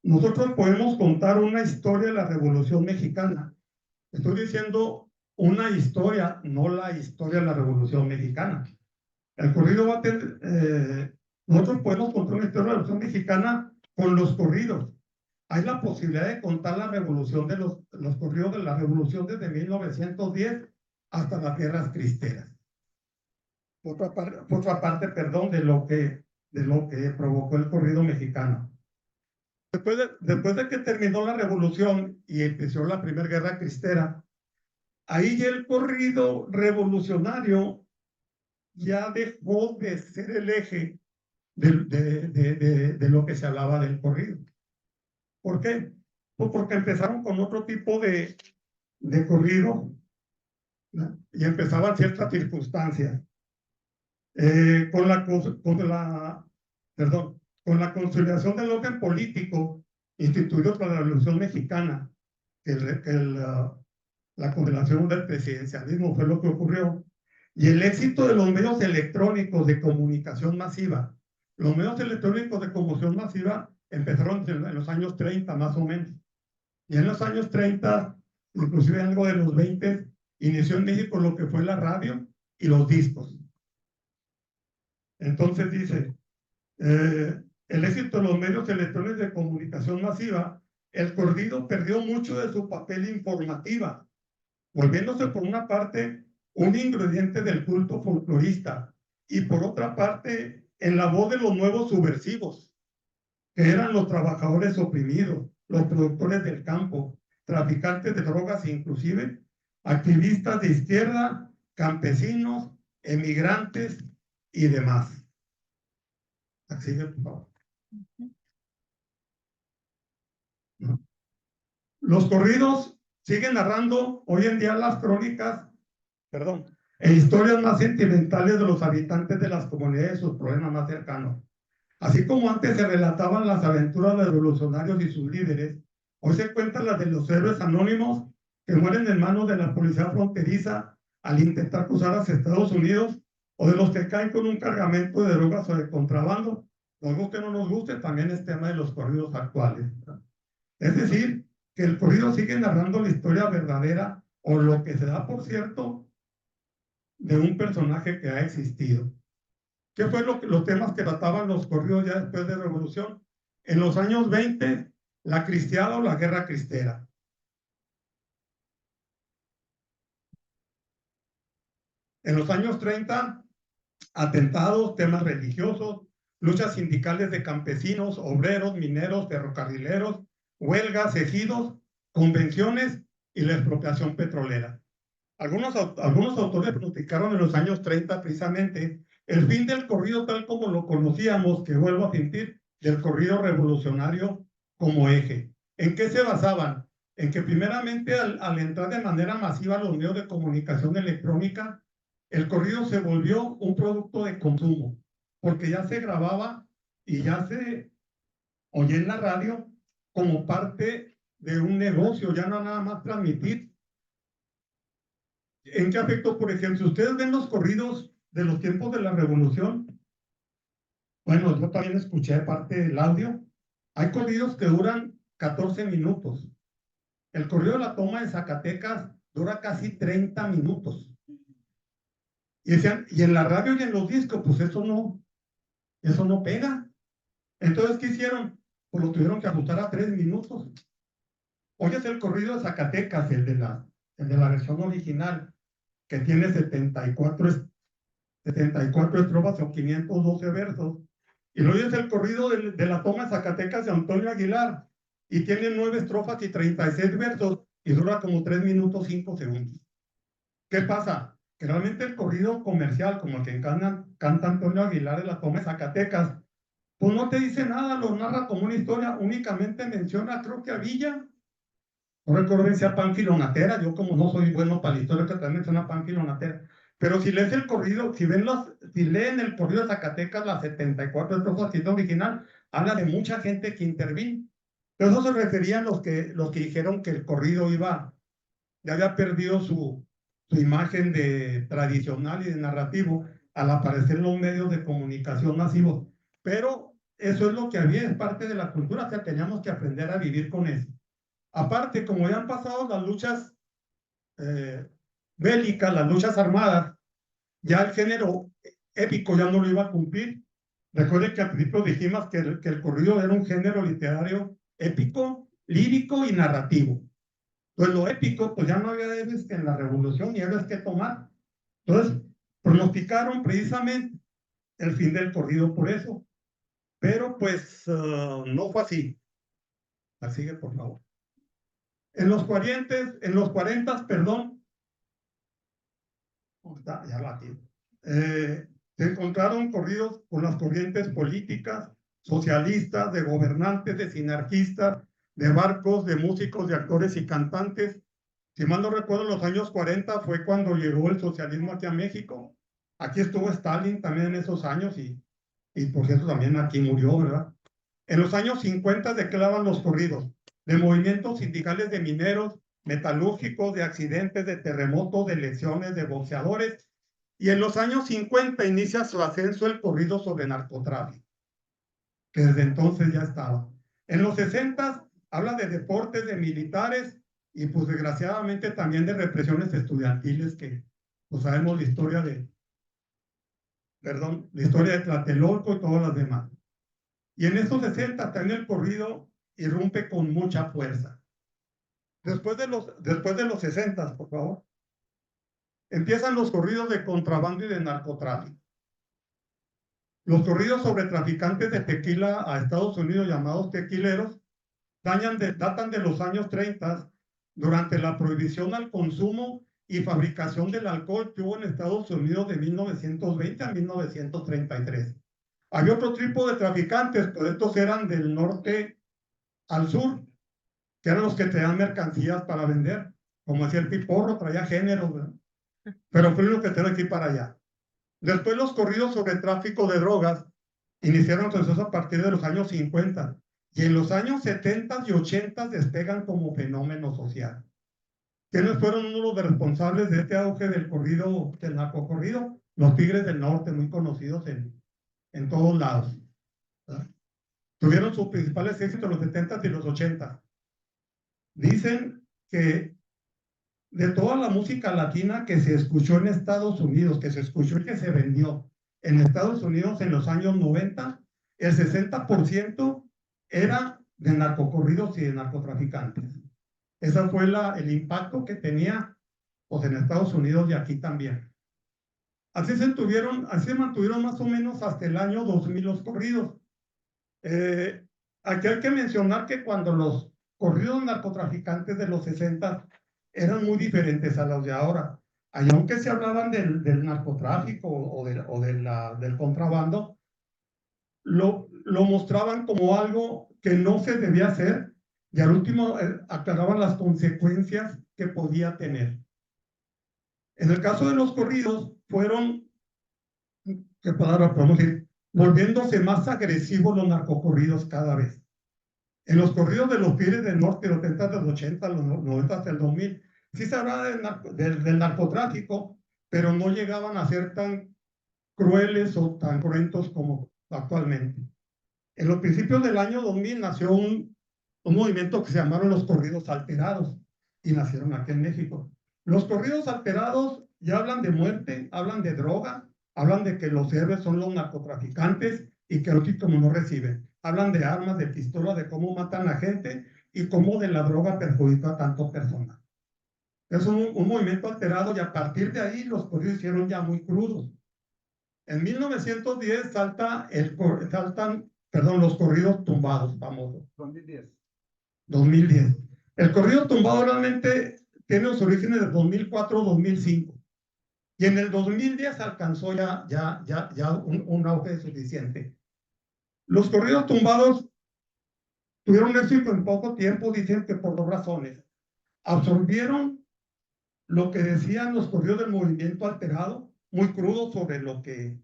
Nosotros podemos contar una historia de la Revolución Mexicana. Estoy diciendo una historia, no la historia de la Revolución Mexicana. El corrido va a tener, nosotros podemos contar una historia de la Revolución Mexicana con los corridos. Hay la posibilidad de contar la revolución de los corridos de la revolución desde 1910 hasta las guerras cristeras. Por otra parte, perdón, de lo que provocó el corrido mexicano. Después de que terminó la revolución y empezó la primera guerra cristera, ahí ya el corrido revolucionario ya dejó de ser el eje de lo que se hablaba del corrido. ¿Por qué? Pues porque empezaron con otro tipo de corrido, ¿no? Y empezaban ciertas circunstancias. Con la consolidación del orden político instituido por la Revolución Mexicana, la congelación del presidencialismo fue lo que ocurrió, y el éxito de los medios electrónicos de comunicación masiva. Los medios electrónicos de comunicación masiva empezaron en los años 30 más o menos, y en los años 30, inclusive algo de los 20, inició en México lo que fue la radio y los discos. Entonces dice, el éxito de los medios electrónicos de comunicación masiva, el corrido perdió mucho de su papel informativa, volviéndose por una parte un ingrediente del culto folclorista y por otra parte en la voz de los nuevos subversivos, que eran los trabajadores oprimidos, los productores del campo, traficantes de drogas e inclusive activistas de izquierda, campesinos, emigrantes y demás. Así de por favor. Los corridos siguen narrando hoy en día las crónicas, e historias más sentimentales de los habitantes de las comunidades y sus problemas más cercanos. Así como antes se relataban las aventuras de revolucionarios y sus líderes, hoy se cuentan las de los héroes anónimos que mueren en manos de la policía fronteriza al intentar cruzar hacia Estados Unidos, o de los que caen con un cargamento de drogas o de contrabando. Nos guste o no nos guste, también es tema de los corridos actuales. Es decir, que el corrido sigue narrando la historia verdadera, o lo que se da por cierto, de un personaje que ha existido. ¿Qué fue los temas que trataban los corridos ya después de la Revolución? En los años 20, la cristiada o la guerra cristera. En los años 30, atentados, temas religiosos, luchas sindicales de campesinos, obreros, mineros, ferrocarrileros, huelgas, ejidos, convenciones y la expropiación petrolera. Algunos autores pronosticaron en los años 30 precisamente el fin del corrido tal como lo conocíamos, que vuelvo a sentir, del corrido revolucionario como eje. ¿En qué se basaban? En que primeramente al entrar de manera masiva los medios de comunicación electrónica, el corrido se volvió un producto de consumo, porque ya se grababa y ya se oye en la radio como parte de un negocio, ya no nada más transmitir. ¿En qué afectó? Por ejemplo, si ustedes ven los corridos de los tiempos de la Revolución, bueno, yo también escuché parte del audio, hay corridos que duran 14 minutos. El corrido de la toma de Zacatecas dura casi 30 minutos. Y decían, y en la radio y en los discos, pues eso no pega. Entonces, ¿qué hicieron? Pues lo tuvieron que ajustar a 3 minutos. Hoy es el corrido de Zacatecas, el de la versión original, que tiene 74 estrofas o 512 versos. Y luego es el corrido de la toma de Zacatecas de Antonio Aguilar, y tiene 9 estrofas y 36 versos, y dura como 3 minutos 5 segundos. ¿Qué pasa? Que realmente el corrido comercial, como el que canta Antonio Aguilar de la toma de Zacatecas, pues no te dice nada, lo narra como una historia, únicamente menciona, creo que a Villa, no recuerdo si a Pánfilo Natera, yo como no soy bueno para la historia, que también menciona Pánfilo Natera, pero si lees el corrido, si leen el corrido de Zacatecas, las 74 estrofas que es original, habla de mucha gente que intervino. Pero eso se referían los que dijeron que el corrido ya había perdido su imagen de tradicional y de narrativo al aparecer en los medios de comunicación masivos. Pero eso es lo que había, es parte de la cultura, o sea, teníamos que aprender a vivir con eso. Aparte, como ya han pasado las luchas bélicas, las luchas armadas, ya el género épico ya no lo iba a cumplir. Recuerden que al principio dijimos que el corrido era un género literario épico, lírico y narrativo. Pues lo épico, pues ya no había héroes que en la revolución y héroes que tomar. Entonces, pronosticaron precisamente el fin del corrido por eso. Pero pues no fue así. La sigue, por favor. En los 40, perdón, ya la tiene. Se encontraron corridos con las corrientes políticas, socialistas, de gobernantes, de sinarquistas, de barcos, de músicos, de actores y cantantes. Si mal no recuerdo, en los años 40 fue cuando llegó el socialismo aquí a México. Aquí estuvo Stalin también en esos años y por cierto también aquí murió, ¿verdad? En los años 50 declaraban los corridos de movimientos sindicales de mineros, metalúrgicos, de accidentes, de terremotos, de lesiones, de boxeadores. Y en los años 50 inicia su ascenso el corrido sobre narcotráfico, que desde entonces ya estaba. En los 60 habla de deportes, de militares y pues desgraciadamente también de represiones estudiantiles que pues sabemos la historia de Tlatelolco y todas las demás. Y en estos 60 también el corrido irrumpe con mucha fuerza. Después de los 60, por favor, empiezan los corridos de contrabando y de narcotráfico. Los corridos sobre traficantes de tequila a Estados Unidos, llamados tequileros, datan de los años 30, durante la prohibición al consumo y fabricación del alcohol que hubo en Estados Unidos de 1920 a 1933. Había otro tipo de traficantes, pero estos eran del norte al sur, que eran los que traían mercancías para vender. Como decía el Piporro, traía géneros, ¿verdad? Pero fue lo que traía aquí para allá. Después los corridos sobre tráfico de drogas iniciaron entonces a partir de los años 50 y en los años 70 y 80 despegan como fenómeno social. ¿Quiénes fueron uno de los responsables de este auge del corrido, del narcocorrido? Los Tigres del Norte, muy conocidos en todos lados, ¿verdad? Tuvieron sus principales éxitos en los 70 y los 80. Dicen que de toda la música latina que se escuchó en Estados Unidos, que se escuchó y que se vendió en Estados Unidos en los años 90, el 60% era de narcocorridos y de narcotraficantes. Ese fue el impacto que tenía pues, en Estados Unidos y aquí también. Así se mantuvieron más o menos hasta el año 2000 los corridos. Aquí hay que mencionar que cuando los corridos narcotraficantes de los 60 eran muy diferentes a los de ahora. Allá, aunque se hablaban del narcotráfico o del contrabando, lo mostraban como algo que no se debía hacer y al último aclaraban las consecuencias que podía tener. En el caso de los corridos, fueron, ¿qué palabra podemos decir? Volviéndose más agresivos los narcocorridos cada vez. En los corridos de los Tigres del Norte, los 70, los 80, los 90 hasta el 2000, sí se hablaba del narcotráfico, pero no llegaban a ser tan crueles o tan cruentos como actualmente. En los principios del año 2000 nació un movimiento que se llamaron los corridos alterados y nacieron aquí en México. Los corridos alterados ya hablan de muerte, hablan de droga, hablan de que los héroes son los narcotraficantes y que los como no reciben. Hablan de armas, de pistolas, de cómo matan a gente y cómo de la droga perjudica a tantas personas. Es un movimiento alterado y a partir de ahí los corridos hicieron ya muy crudos. En 1910 saltan los corridos tumbados, famosos. 2010. El corrido tumbado realmente tiene los orígenes de 2004-2005. Y en el 2010 alcanzó ya un auge suficiente. Los corridos tumbados tuvieron éxito en poco tiempo, dicen que por dos razones. Absorbieron lo que decían los corridos del movimiento alterado, muy crudo sobre lo que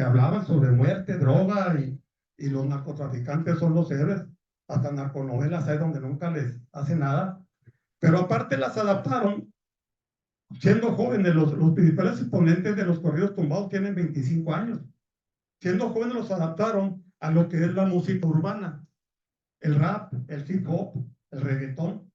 hablaban, sobre muerte, droga y los narcotraficantes son los héroes. Hasta narconovelas hay donde nunca les hace nada. Pero aparte las adaptaron. Siendo jóvenes, los principales exponentes de los corridos tumbados tienen 25 años. Siendo jóvenes los adaptaron a lo que es la música urbana, el rap, el hip hop, el reggaetón.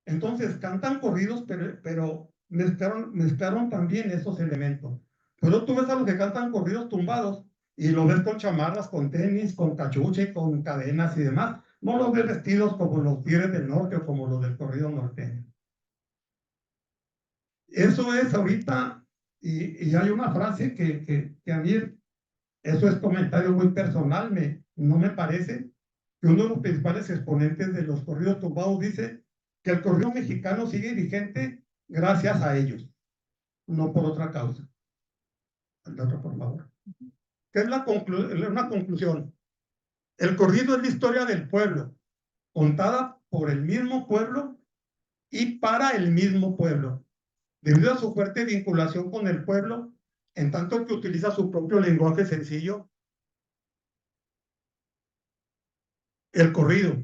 Entonces cantan corridos, pero mezclaron también esos elementos. Pero tú ves a los que cantan corridos tumbados y lo ves con chamarras, con tenis, con cachuche, con cadenas y demás. No los ves vestidos como los Tigres del Norte o como los del corrido norteño. Eso es ahorita, y hay una frase que a mí, eso es comentario muy personal, no me parece, que uno de los principales exponentes de los corridos tumbados dice que el corrido mexicano sigue vigente gracias a ellos, no por otra causa. El otro, por favor. ¿Qué es una conclusión? El corrido es la historia del pueblo, contada por el mismo pueblo y para el mismo pueblo, debido a su fuerte vinculación con el pueblo, en tanto que utiliza su propio lenguaje sencillo. El corrido,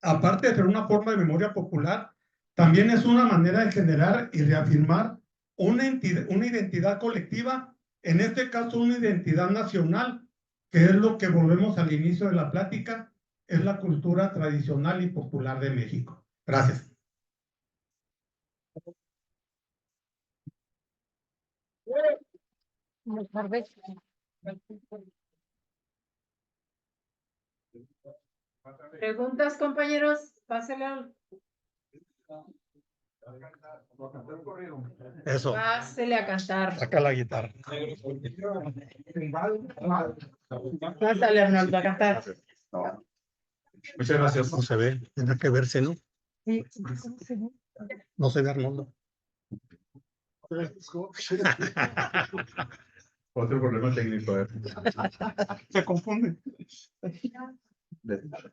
aparte de ser una forma de memoria popular, también es una manera de generar y reafirmar una identidad colectiva, en este caso una identidad nacional, que es lo que volvemos al inicio de la plática, es la cultura tradicional y popular de México. Gracias. Buenas tardes. ¿Preguntas, compañeros? Pásale al... Eso, Pásele a cantar. saca la guitarra. Pásale, Arnoldo, a cantar. Muchas gracias. No se ve, tendrá que verse, ¿no? No se ve Arnoldo. Otro problema técnico. Se confunde.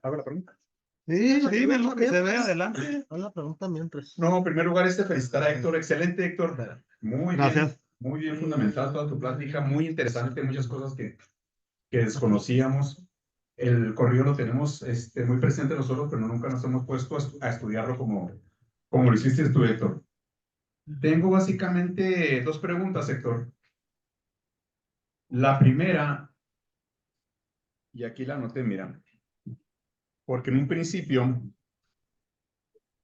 ¿Hago la pregunta? Sí, dime lo que se ve adelante. Haz la pregunta mientras. No, en primer lugar, felicitar a Héctor. Excelente, Héctor. Muy Gracias. bien, muy bien fundamentada toda tu plática, muy interesante, muchas cosas que desconocíamos. El corrido lo tenemos muy presente nosotros, pero nunca nos hemos puesto a estudiarlo como lo hiciste tú, Héctor. Tengo básicamente dos preguntas, Héctor. La primera, y aquí la anoté, mira, porque en un principio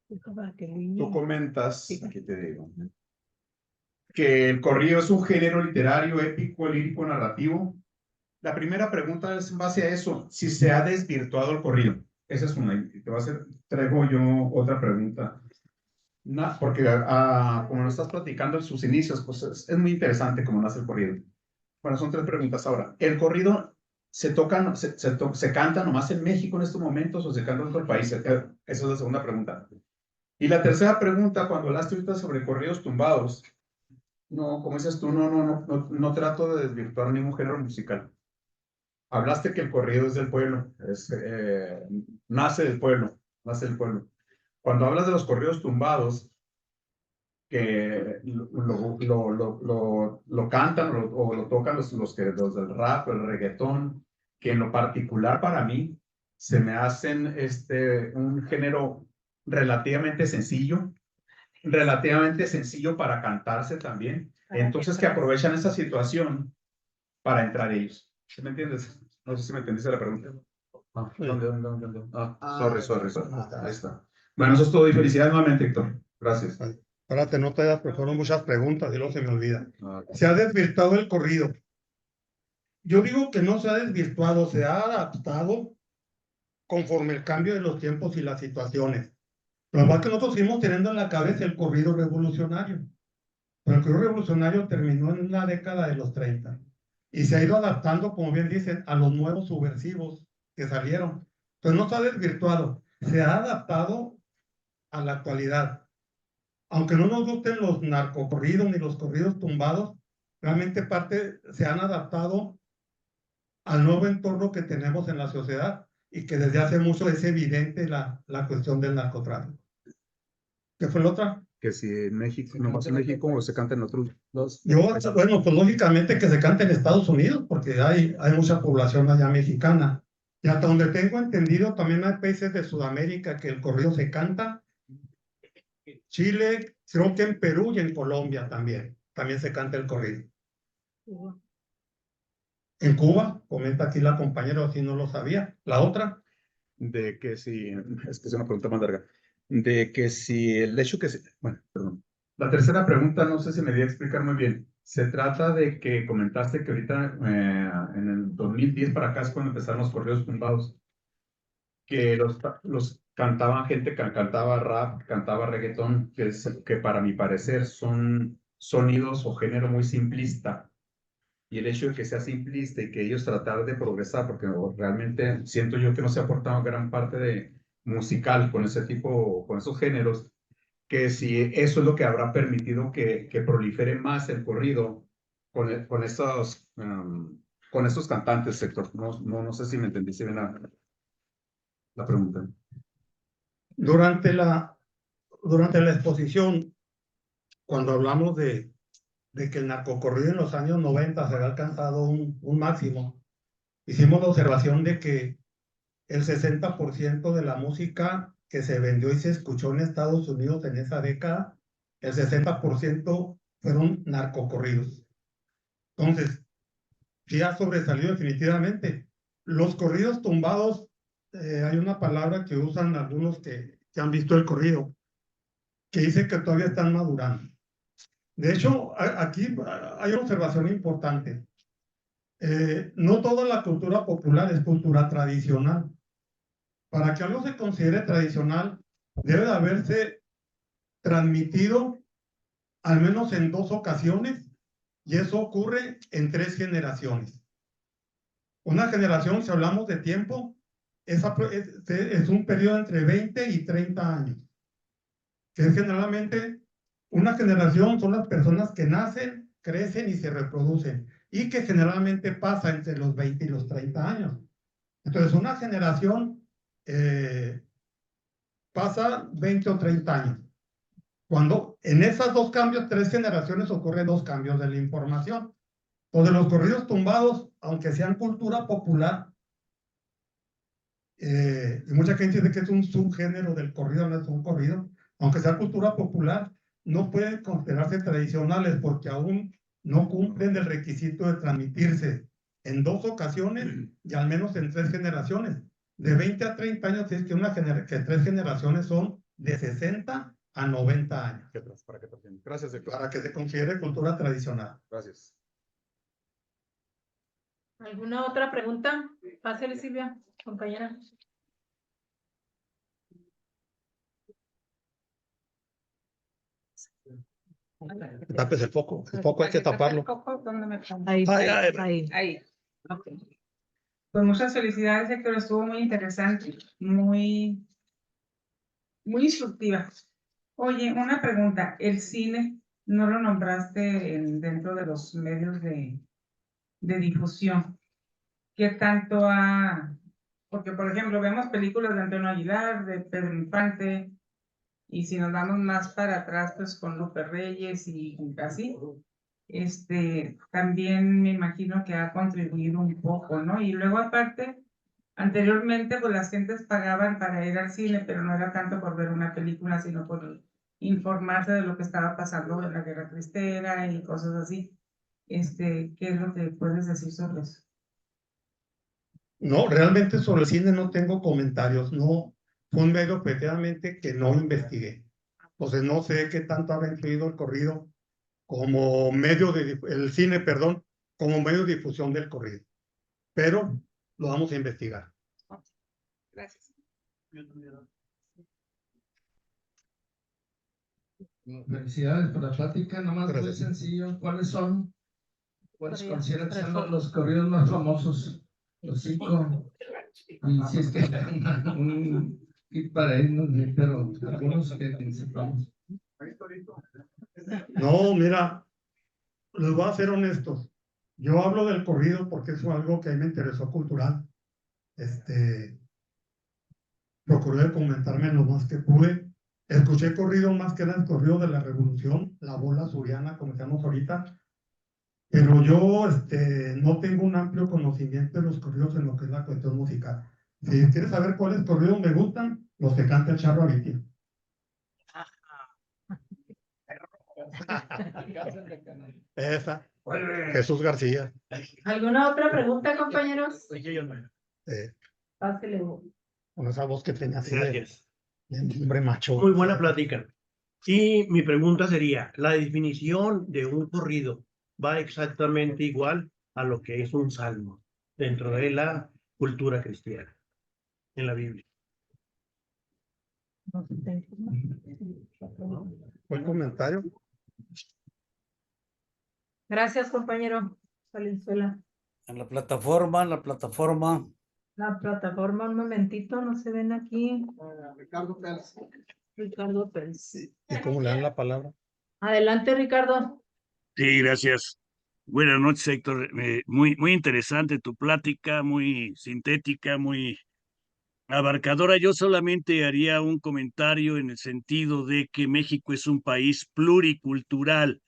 tú comentas, aquí te digo, que el corrido es un género literario, épico, lírico, narrativo. La primera pregunta es en base a eso, si se ha desvirtuado el corrido. Esa es una, y te va a hacer, traigo yo otra pregunta. Porque como lo estás platicando en sus inicios, pues es muy interesante cómo nace el corrido. Bueno, son tres preguntas ahora. ¿El corrido se canta nomás en México en estos momentos o se canta en otros países? Esa es la segunda pregunta. Y la tercera pregunta, cuando hablaste ahorita sobre corridos tumbados, no, como dices tú, no trato de desvirtuar ningún género musical. Hablaste que el corrido es del pueblo, nace del pueblo, nace del pueblo. Cuando hablas de los corridos tumbados, que lo cantan o lo tocan los del rap, el reggaetón, que en lo particular para mí se me hacen un género relativamente sencillo para cantarse también. Entonces que aprovechan esa situación para entrar ellos. ¿Sí me entiendes? No sé si me entendiste la pregunta. ¿Dónde? Sorry. Ahí está. Bueno, eso es todo y felicidades nuevamente, Héctor. Gracias. Espérate, no te das, porque fueron muchas preguntas y luego se me olvida. Ok. Se ha desvirtuado el corrido. Yo digo que no se ha desvirtuado, se ha adaptado conforme el cambio de los tiempos y las situaciones. Lo más que nosotros seguimos teniendo en la cabeza el corrido revolucionario. Pero el corrido revolucionario terminó en la década de los 30 y se ha ido adaptando, como bien dicen, a los nuevos subversivos que salieron. Entonces no se ha desvirtuado, se ha adaptado a la actualidad. Aunque no nos gusten los narcocorridos ni los corridos tumbados, realmente se han adaptado al nuevo entorno que tenemos en la sociedad y que desde hace mucho es evidente la cuestión del narcotráfico. ¿Qué fue la otra? Que si en México, nomás en México o se canta en otros dos. Bueno, pues lógicamente que se canta en Estados Unidos, porque hay mucha población allá mexicana. Y hasta donde tengo entendido, también hay países de Sudamérica que el corrido se canta. Chile, creo que en Perú y en Colombia también se canta el corrido. En Cuba, comenta aquí la compañera, si no lo sabía. La otra. De que si, es que es una pregunta más larga, de que si el hecho que, bueno, perdón. La tercera pregunta, no sé si me di a explicar muy bien. Se trata de que comentaste que ahorita en el 2010 para acá es cuando empezaron los corridos tumbados, que los cantaban gente que cantaba rap, cantaba reggaetón, que para mi parecer son sonidos o género muy simplista. y el hecho de que sea simplista y que ellos tratar de progresar, porque realmente siento yo que no se ha aportado gran parte de musical con ese tipo, con esos géneros, que si eso es lo que habrá permitido que prolifere más el corrido con estos cantantes, Héctor. No sé si me entendiste bien la pregunta. Durante la exposición, cuando hablamos de que el narcocorrido en los años 90 se había alcanzado un máximo, hicimos la observación de que el 60% de la música que se vendió y se escuchó en Estados Unidos en esa década, el 60% fueron narcocorridos. Entonces, sí ha sobresalido definitivamente. Los corridos tumbados, hay una palabra que usan algunos que han visto el corrido, que dice que todavía están madurando. De hecho, aquí hay una observación importante. No toda la cultura popular es cultura tradicional. Para que algo se considere tradicional, debe de haberse transmitido al menos en 2 ocasiones, y eso ocurre en 3 generaciones. Una generación, si hablamos de tiempo, es un periodo entre 20 y 30 años, que es generalmente una generación, son las personas que nacen, crecen y se reproducen, y que generalmente pasa entre los 20 y los 30 años. Entonces, una generación pasa 20 o 30 años. Cuando en esas 2 cambios, 3 generaciones, ocurren 2 cambios de la información. O de los corridos tumbados, aunque sean cultura popular, y mucha gente dice que es un subgénero del corrido, no es un corrido, aunque sea cultura popular, no pueden considerarse tradicionales porque aún no cumplen el requisito de transmitirse en 2 ocasiones y al menos en 3 generaciones. De 20 a 30 años, es que, que 3 generaciones son de 60 a 90 años. Gracias, Héctor. Para que se considere cultura tradicional. Gracias. ¿Alguna otra pregunta? Pásale, Silvia, compañera. Tapes el foco hay que taparlo. ¿Dónde me pongo? Ahí, Ahí. Ok. Pues muchas felicidades, Héctor. Estuvo muy interesante, muy instructiva. Oye, una pregunta. El cine, ¿no lo nombraste dentro de los medios de difusión? ¿Qué tanto ha...? Porque, por ejemplo, vemos películas de Antonio Aguilar, de Pedro Infante, y si nos vamos más para atrás, pues con Lupe Reyes y así, también me imagino que ha contribuido un poco, ¿no? Y luego aparte, anteriormente, pues las gentes pagaban para ir al cine, pero no era tanto por ver una película, sino por informarse de lo que estaba pasando en la Guerra Cristera y cosas así. ¿Qué es lo que puedes decir sobre eso? No, realmente sobre el cine no tengo comentarios. No, fue un medio efectivamente que no investigué. Entonces no sé qué tanto habrá influido el corrido como medio el cine, perdón, como medio de difusión del corrido. Pero lo vamos a investigar. Gracias. Felicidades por la plática, nomás muy Gracias. sencillo. ¿Cuáles Corridos, consideran que son resumen. los corridos más famosos? Los 5. Y si es que un hit para irnos, pero algunos que sepamos. No, mira, les voy a ser honestos. Yo hablo del corrido porque es algo que a mí me interesó cultural. Procuré documentarme lo más que pude. Escuché corrido más que era el corrido de la Revolución, la bola suriana, como decíamos ahorita. Pero yo no tengo un amplio conocimiento de los corridos en lo que es la cuestión musical. Si quieres saber cuáles corridos me gustan, los que canta el Charro Avitia. Esa. Jesús García. ¿Alguna otra pregunta, compañeros? Pásale. Con esa voz que tenía así Gracias. de hombre macho. Muy buena plática. Y mi pregunta sería, ¿la definición de un corrido va exactamente igual a lo que es un salmo dentro de la cultura cristiana en la Biblia? ¿Buen comentario? Gracias, compañero. Valenzuela. En la plataforma, La plataforma, un momentito, no se ven aquí. Ricardo Pérez. Ricardo Pérez. ¿Y cómo le dan la palabra? Adelante, Ricardo. Sí, gracias. Buenas noches, Héctor. Muy interesante tu plática, muy sintética, muy abarcadora. Yo solamente haría un comentario en el sentido de que México es un país pluricultural.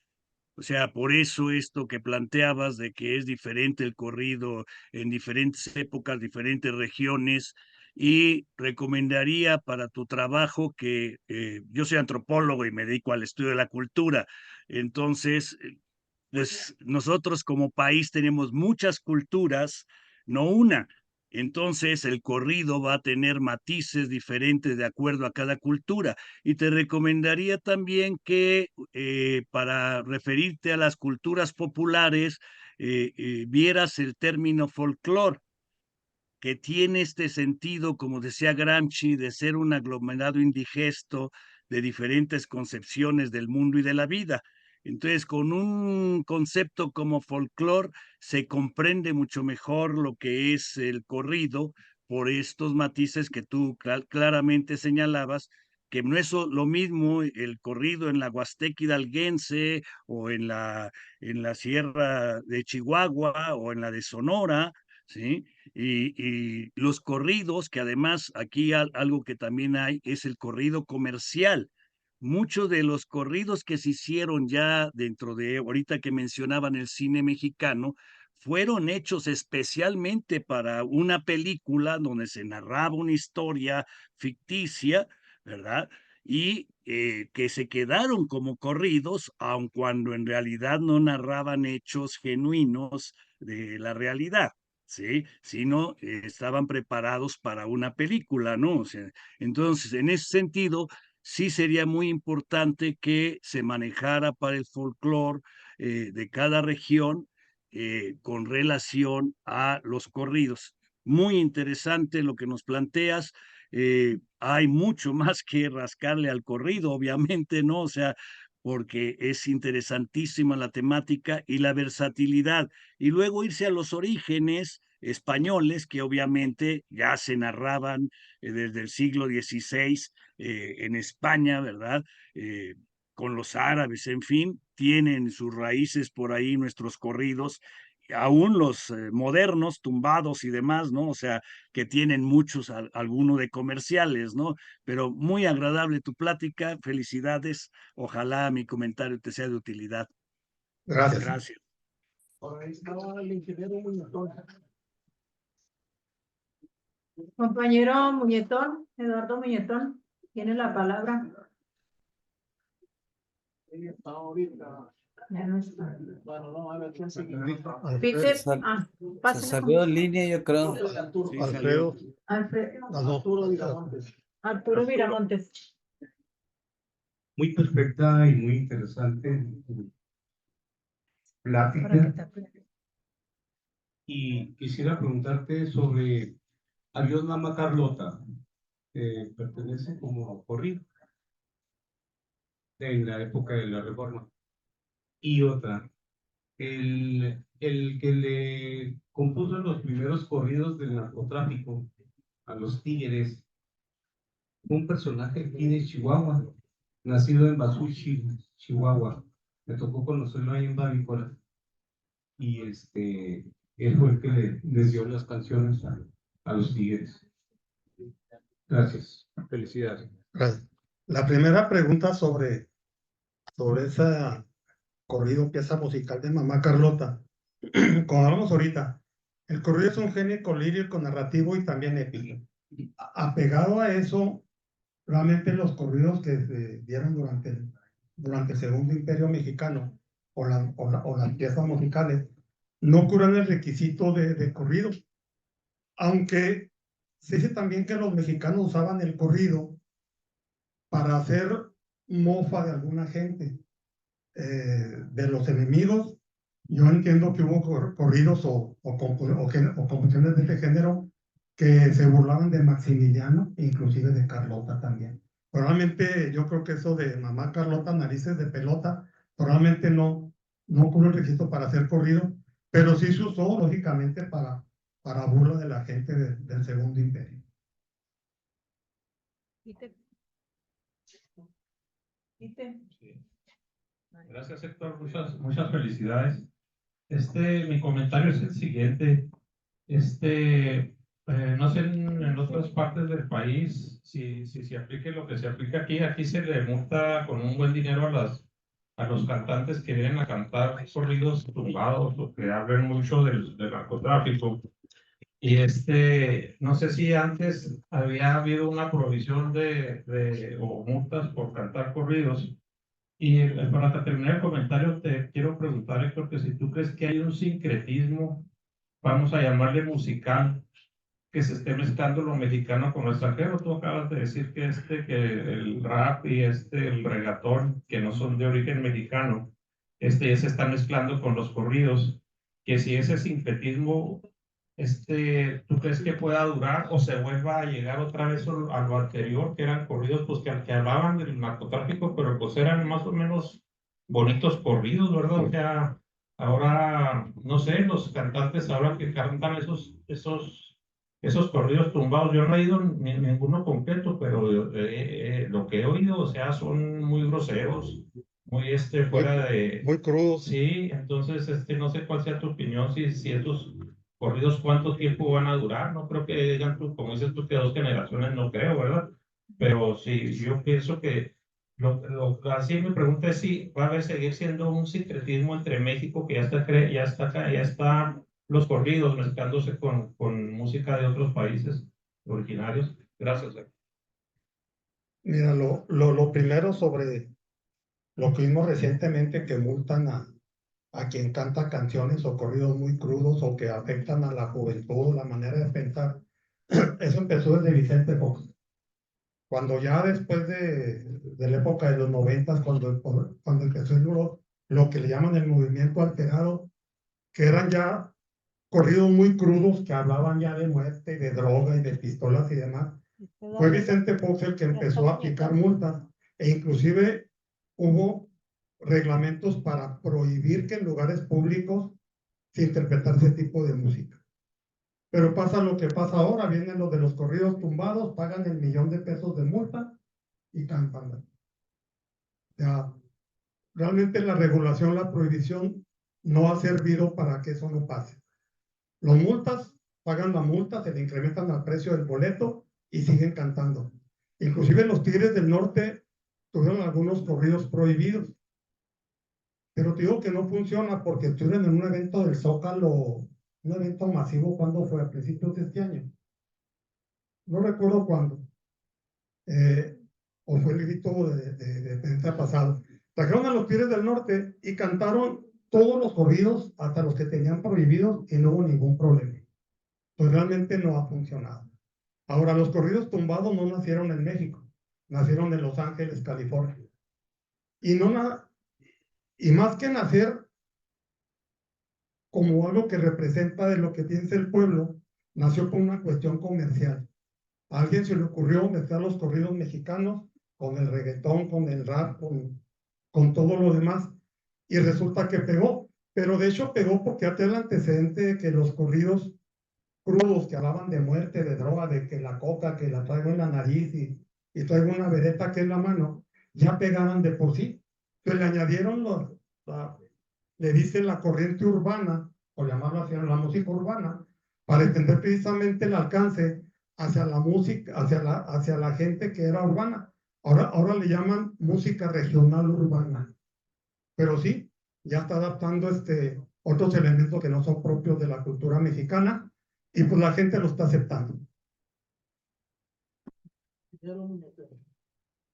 O sea, por eso esto que planteabas de que es diferente el corrido en diferentes épocas, diferentes regiones, y recomendaría para tu trabajo que yo soy antropólogo y me dedico al estudio de la cultura. Entonces, pues nosotros como país tenemos muchas culturas, no una. Entonces el corrido va a tener matices diferentes de acuerdo a cada cultura. Y te recomendaría también que para referirte a las culturas populares, vieras el término folclore, que tiene este sentido, como decía Gramsci, de ser un aglomerado indigesto de diferentes concepciones del mundo y de la vida. Entonces, con un concepto como folclore se comprende mucho mejor lo que es el corrido por estos matices que tú claramente señalabas, que no es lo mismo el corrido en la Huasteca hidalguense o en la Sierra de Chihuahua o en la de Sonora, ¿sí? Y los corridos, que además aquí algo que también hay es el corrido comercial. Muchos de los corridos que se hicieron ya dentro de, ahorita que mencionaban el cine mexicano, fueron hechos especialmente para una película donde se narraba una historia ficticia, ¿verdad? Y que se quedaron como corridos, aun cuando en realidad no narraban hechos genuinos de la realidad. ¿Sí? Sino estaban preparados para una película, ¿no? O sea, entonces, en ese sentido, sí sería muy importante que se manejara para el folclore de cada región con relación a los corridos. Muy interesante lo que nos planteas. Hay mucho más que rascarle al corrido, obviamente, ¿no? O sea, porque es interesantísima la temática y la versatilidad. Y luego irse a los orígenes españoles, que obviamente ya se narraban desde el siglo XVI en España, ¿verdad? Con los árabes, en fin, tienen sus raíces por ahí nuestros corridos, aún los modernos, tumbados y demás, ¿no? O sea, que tienen muchos, algunos de comerciales, ¿no? Pero muy agradable tu plática, felicidades, ojalá mi comentario te sea de utilidad. Gracias. Gracias. Por ahí estaba el ingeniero Muñetón. Compañero Muñetón, Eduardo Muñetón, tiene la palabra. Ella está ahorita. Ya no está. Bueno, no, a ver quién sigue. Peter, Se pásale. salió en línea, yo creo. Alfredo. Arturo Viramontes. Arturo Viramontes. Muy perfecta y muy interesante plática. Y quisiera preguntarte sobre Adiós Mamá Carlota, que pertenece como corrido en la época de la Reforma. Y otra, el que le compuso los primeros corridos del narcotráfico a los Tigres, un personaje aquí de Chihuahua, nacido en Basuchi, Chihuahua. Me tocó conocerlo ahí en Bavícola. Y él fue el que les dio las canciones a los Tigres. Gracias. Felicidades. Gracias. La primera pregunta sobre ese corrido, pieza musical de Mamá Carlota. Como hablamos ahorita, el corrido es un género lírico, narrativo y también épico. Apegado a eso, realmente los corridos que se dieron durante el Segundo Imperio Mexicano o las piezas musicales no curan el requisito de corrido. Aunque se dice también que los mexicanos usaban el corrido para hacer mofa de alguna gente, de los enemigos. Yo entiendo que hubo corridos o composiciones de este género que se burlaban de Maximiliano, inclusive de Carlota también. Probablemente yo creo que eso de Mamá Carlota, narices de pelota, probablemente no ocurre el requisito para hacer corrido, pero sí se usó lógicamente para burla de la gente del Segundo Imperio. Gracias, Héctor. Muchas felicidades. Mi comentario es el siguiente. No sé en otras partes del país si se aplique lo que se aplica aquí. Aquí se le multa con un buen dinero a los cantantes que vienen a cantar corridos tumbados o que hablen mucho del narcotráfico. Y no sé si antes había habido una provisión o multas por cantar corridos. Y para terminar el comentario, te quiero preguntar, Héctor, que si tú crees que hay un sincretismo, vamos a llamarle musical, que se esté mezclando lo mexicano con lo extranjero. Tú acabas de decir que el rap y el reggaetón, que no son de origen mexicano, ya se están mezclando con los corridos, que si ese sincretismo, ¿tú crees que pueda durar o se vuelva a llegar otra vez a lo anterior, que eran corridos pues que hablaban del narcotráfico, pero pues eran más o menos bonitos corridos, ¿verdad? O sea, ahora, no sé, los cantantes ahora que cantan esos corridos tumbados, yo no he oído ninguno completo, pero lo que he oído, o sea, son muy groseros, muy fuera de... Muy crudos. Sí, entonces, no sé cuál sea tu opinión, si esos corridos cuánto tiempo van a durar, no creo que digan tú, como dices tú, que 2 generaciones, no creo, ¿verdad? Pero sí, yo pienso que así mi pregunta es si va a seguir siendo un sincretismo entre México, que ya está los corridos mezclándose con música de otros países originarios. Gracias. Mira, lo primero sobre lo que vimos recientemente, que multan a quien canta canciones o corridos muy crudos o que afectan a la juventud, la manera de pensar. Eso empezó desde Vicente Fox. Cuando ya después de la época de los 90, cuando empezó lo que le llaman el movimiento alterado, que eran ya corridos muy crudos que hablaban ya de muerte, de droga y de pistolas y demás. Fue Vicente Fox el que empezó a aplicar multas e inclusive hubo reglamentos para prohibir que en lugares públicos se interpretara ese tipo de música. Pero pasa lo que pasa ahora, vienen los de los corridos tumbados, pagan el $1,000,000 de multa y cantan. O sea, realmente la regulación, la prohibición no ha servido para que eso no pase. Los multas, pagan la multa, se le incrementan al precio del boleto y siguen cantando. Inclusive los Tigres del Norte tuvieron algunos corridos prohibidos. Pero te digo que no funciona porque estuvieron en un evento del Zócalo, un evento masivo, ¿cuándo fue? A principios de este año. No recuerdo cuándo. O fue el grito de pasado. Trajeron a los Tigres del Norte y cantaron todos los corridos, hasta los que tenían prohibidos, y no hubo ningún problema. Pues realmente no ha funcionado. Ahora, los corridos tumbados no nacieron en México, nacieron en Los Ángeles, California. Y más que nacer como algo que representa de lo que piensa el pueblo, nació por una cuestión comercial. A alguien se le ocurrió mezclar los corridos mexicanos con el reggaetón, con el rap, con todo lo demás, y resulta que pegó. Pero de hecho pegó porque ya tiene el antecedente de que los corridos crudos que hablaban de muerte, de droga, de que la coca, que la traigo en la nariz y traigo una vereta aquí en la mano, ya pegaban de por sí. Entonces le añadieron le dicen la corriente urbana, o llamarlo así, la música urbana, para entender precisamente el alcance hacia la música, hacia la gente que era urbana. Ahora le llaman música regional urbana. Pero sí, ya está adaptando otros elementos que no son propios de la cultura mexicana, y pues la gente lo está aceptando.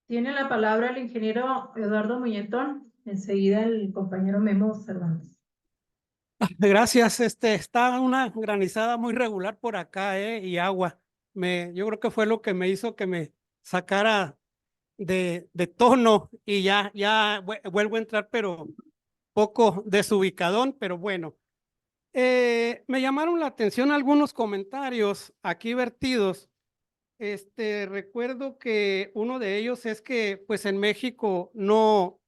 Tiene la palabra el ingeniero Eduardo Muñetón, enseguida el compañero Memo Cervantes. Gracias, está una granizada muy regular por acá, y agua. Yo creo que fue lo que me hizo que me sacara de tono y ya vuelvo a entrar, pero poco desubicadón, pero bueno. Me llamaron la atención algunos comentarios aquí vertidos. Recuerdo que uno de ellos es que pues en México no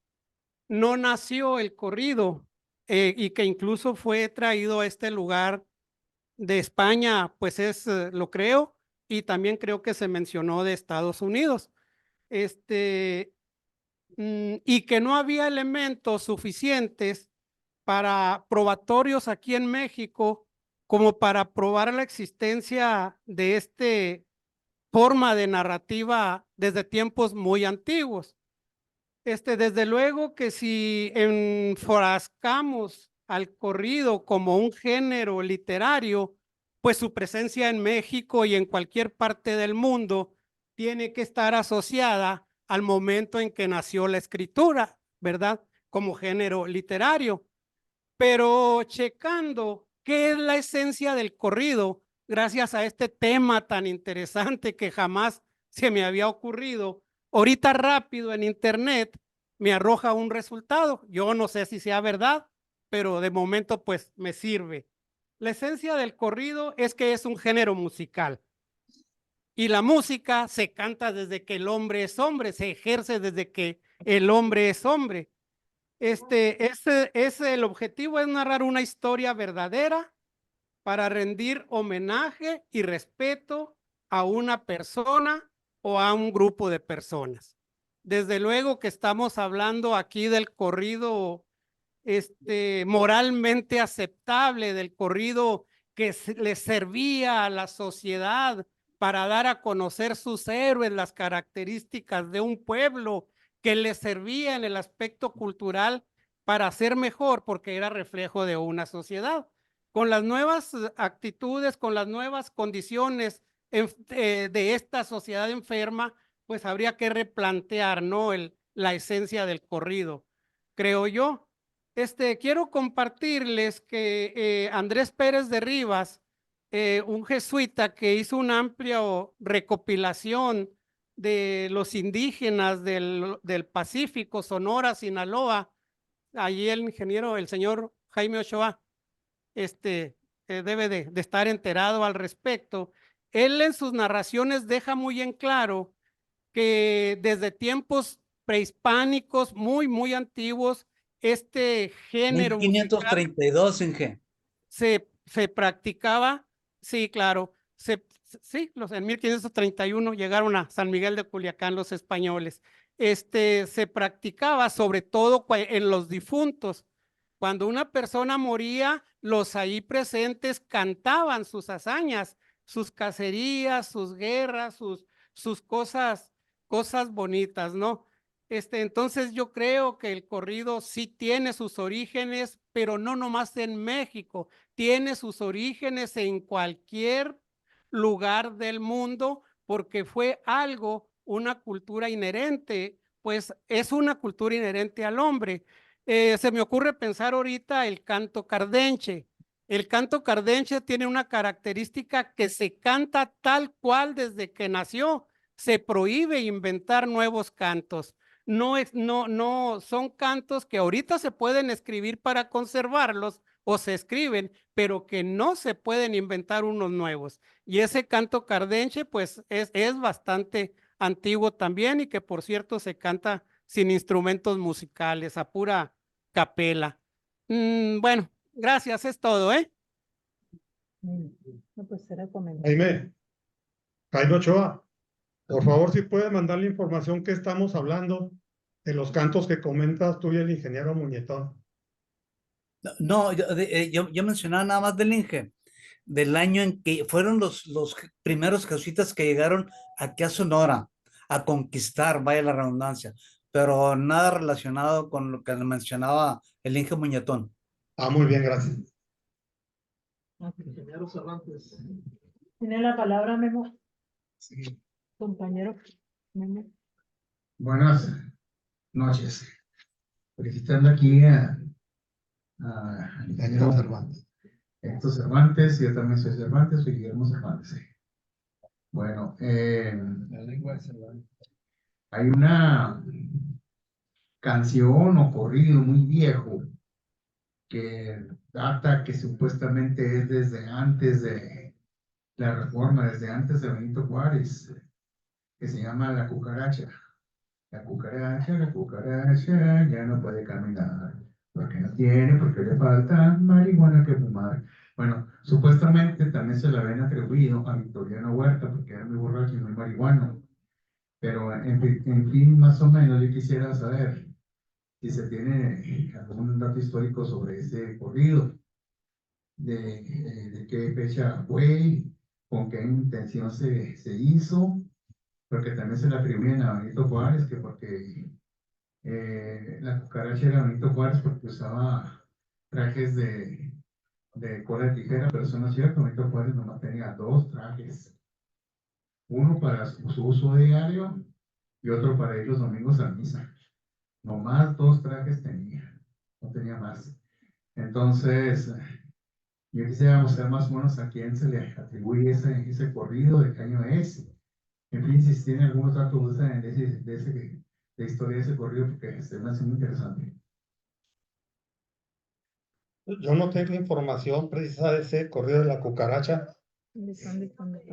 nació el corrido, y que incluso fue traído a este lugar de España, pues lo creo, y también creo que se mencionó de Estados Unidos. Y que no había elementos suficientes para probatorios aquí en México como para probar la existencia de esta forma de narrativa desde tiempos muy antiguos. Desde luego que si enfrascamos al corrido como un género literario, pues su presencia en México y en cualquier parte del mundo tiene que estar asociada al momento en que nació la escritura, ¿verdad? Como género literario. Pero checando qué es la esencia del corrido, gracias a este tema tan interesante que jamás se me había ocurrido, ahorita rápido en internet me arroja un resultado. Yo no sé si sea verdad, pero de momento pues me sirve. La esencia del corrido es que es un género musical. Y la música se canta desde que el hombre es hombre, se ejerce desde que el hombre es hombre. El objetivo es narrar una historia verdadera para rendir homenaje y respeto a una persona o a un grupo de personas. Desde luego que estamos hablando aquí del corrido moralmente aceptable, del corrido que le servía a la sociedad para dar a conocer sus héroes, las características de un pueblo, que le servía en el aspecto cultural para ser mejor, porque era reflejo de una sociedad. Con las nuevas actitudes, con las nuevas condiciones de esta sociedad enferma, pues habría que replantear, ¿no? La esencia del corrido, creo yo. Quiero compartirles que Andrés Pérez de Rivas, un jesuita que hizo una amplia recopilación de los indígenas del Pacífico, Sonora, Sinaloa, allí el ingeniero, el señor Jaime Ochoa, debe de estar enterado al respecto. Él en sus narraciones deja muy en claro que desde tiempos prehispánicos muy antiguos, este género 1532, Inge. se practicaba, sí, claro, sí, en 1531 llegaron a San Miguel de Culiacán los españoles. Se practicaba sobre todo en los difuntos. Cuando una persona moría, los ahí presentes cantaban sus hazañas, sus cacerías, sus guerras, sus cosas bonitas, ¿no? Entonces yo creo que el corrido sí tiene sus orígenes, pero no nomás en México, tiene sus orígenes en cualquier lugar del mundo, porque fue una cultura inherente, pues es una cultura inherente al hombre. Se me ocurre pensar ahorita el canto cardenche. El canto cardenche tiene una característica que se canta tal cual desde que nació. Se prohíbe inventar nuevos cantos. No, son cantos que ahorita se pueden escribir para conservarlos o se escriben, pero que no se pueden inventar unos nuevos. Y ese canto cardenche, pues es bastante antiguo también y que por cierto se canta sin instrumentos musicales, a pura capela. Bueno, gracias, es todo, ¿eh? No, pues era comentario. Jaime Ochoa, por favor, si puedes mandar la información que estamos hablando de los cantos que comentas tú y el ingeniero Muñetón. No, yo mencionaba nada más del Inge, del año en que fueron los primeros jesuitas que llegaron aquí a Sonora a conquistar, vaya la redundancia, pero nada relacionado con lo que mencionaba el Inge Muñetón. Muy bien, gracias. Ingeniero Cervantes. Tiene la palabra, Memo. Sí. Compañero Memo. Buenas noches. Felicitando aquí al ingeniero Cervantes. Héctor Cervantes, yo también soy Cervantes, soy Guillermo Cervantes. Bueno, La lengua de Cervantes. hay una canción o corrido muy viejo que data que supuestamente es desde antes de la Reforma, desde antes de Benito Juárez, que se llama La Cucaracha. La cucaracha ya no puede caminar, porque no tiene porque le falta marihuana que fumar. Bueno, supuestamente también se le habían atribuido a Victoriano Huerta porque era muy borracho y muy marihuano. Pero en fin, más o menos yo quisiera saber si se tiene algún dato histórico sobre ese corrido, de qué fecha fue, con qué intención se hizo, porque también se le atribuyen a Benito Juárez, que porque la cucaracha era Benito Juárez porque usaba trajes de cola de tijera, pero eso no es cierto. Benito Juárez nomás tenía 2 trajes, uno para su uso diario y otro para ir los domingos a misa. Nomás 2 trajes tenía, no tenía más. Entonces, yo quisiera saber más o menos a quién se le atribuye ese corrido, de qué año es. En fin, si tiene algún dato de historia de ese corrido, porque se me hace muy interesante. Yo no tengo información precisa de ese corrido de la cucaracha.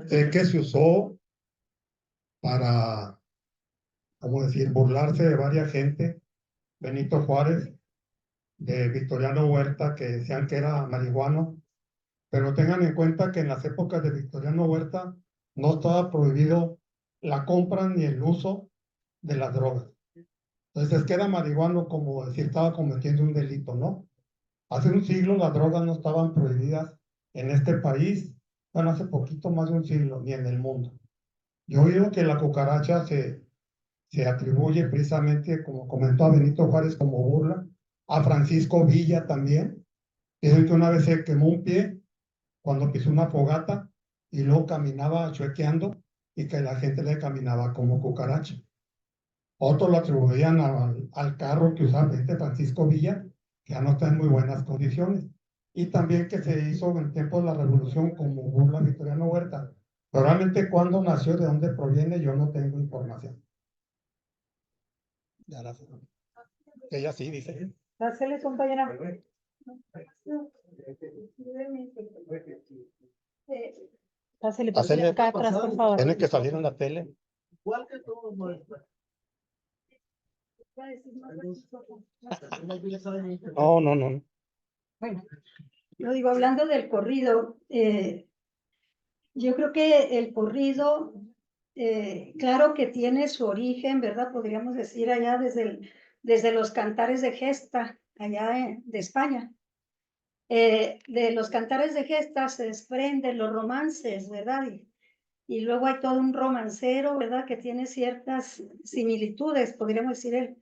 Sé que se usó para, ¿cómo decir?, burlarse de varias gente. Benito Juárez, de Victoriano Huerta, que decían que era marihuano. Pero tengan en cuenta que en las épocas de Victoriano Huerta no estaba prohibido la compra ni el uso de las drogas. Entonces es que era marihuano, como decir, estaba cometiendo un delito, ¿no? Hace un siglo las drogas no estaban prohibidas en este país, bueno, hace poquito más de un siglo, ni en el mundo. Yo he oído que la cucaracha se atribuye precisamente, como comentó a Benito Juárez, como burla, a Francisco Villa también. Dicen que una vez se quemó un pie cuando pisó una fogata y luego caminaba chuequeando y que la gente le caminaba como cucaracha. Otros lo atribuían al carro que usaba Francisco Villa, que ya no está en muy buenas condiciones. Y también que se hizo en tiempos de la Revolución como burla a Victoriano Huerta. Pero realmente cuándo nació, de dónde proviene, yo no tengo información. Ella sí, dice. Pásale, compañera. Pásale, Pásale. acá atrás, por favor. Tiene que salir en la tele. Igual que todos, maestra. No. Bueno, yo digo, hablando del corrido, yo creo que el corrido, claro que tiene su origen, ¿verdad? Podríamos decir allá desde los cantares de gesta, allá de España. De los cantares de gesta se desprenden los romances, ¿verdad? Y luego hay todo un romancero, ¿verdad? Que tiene ciertas similitudes, podríamos decir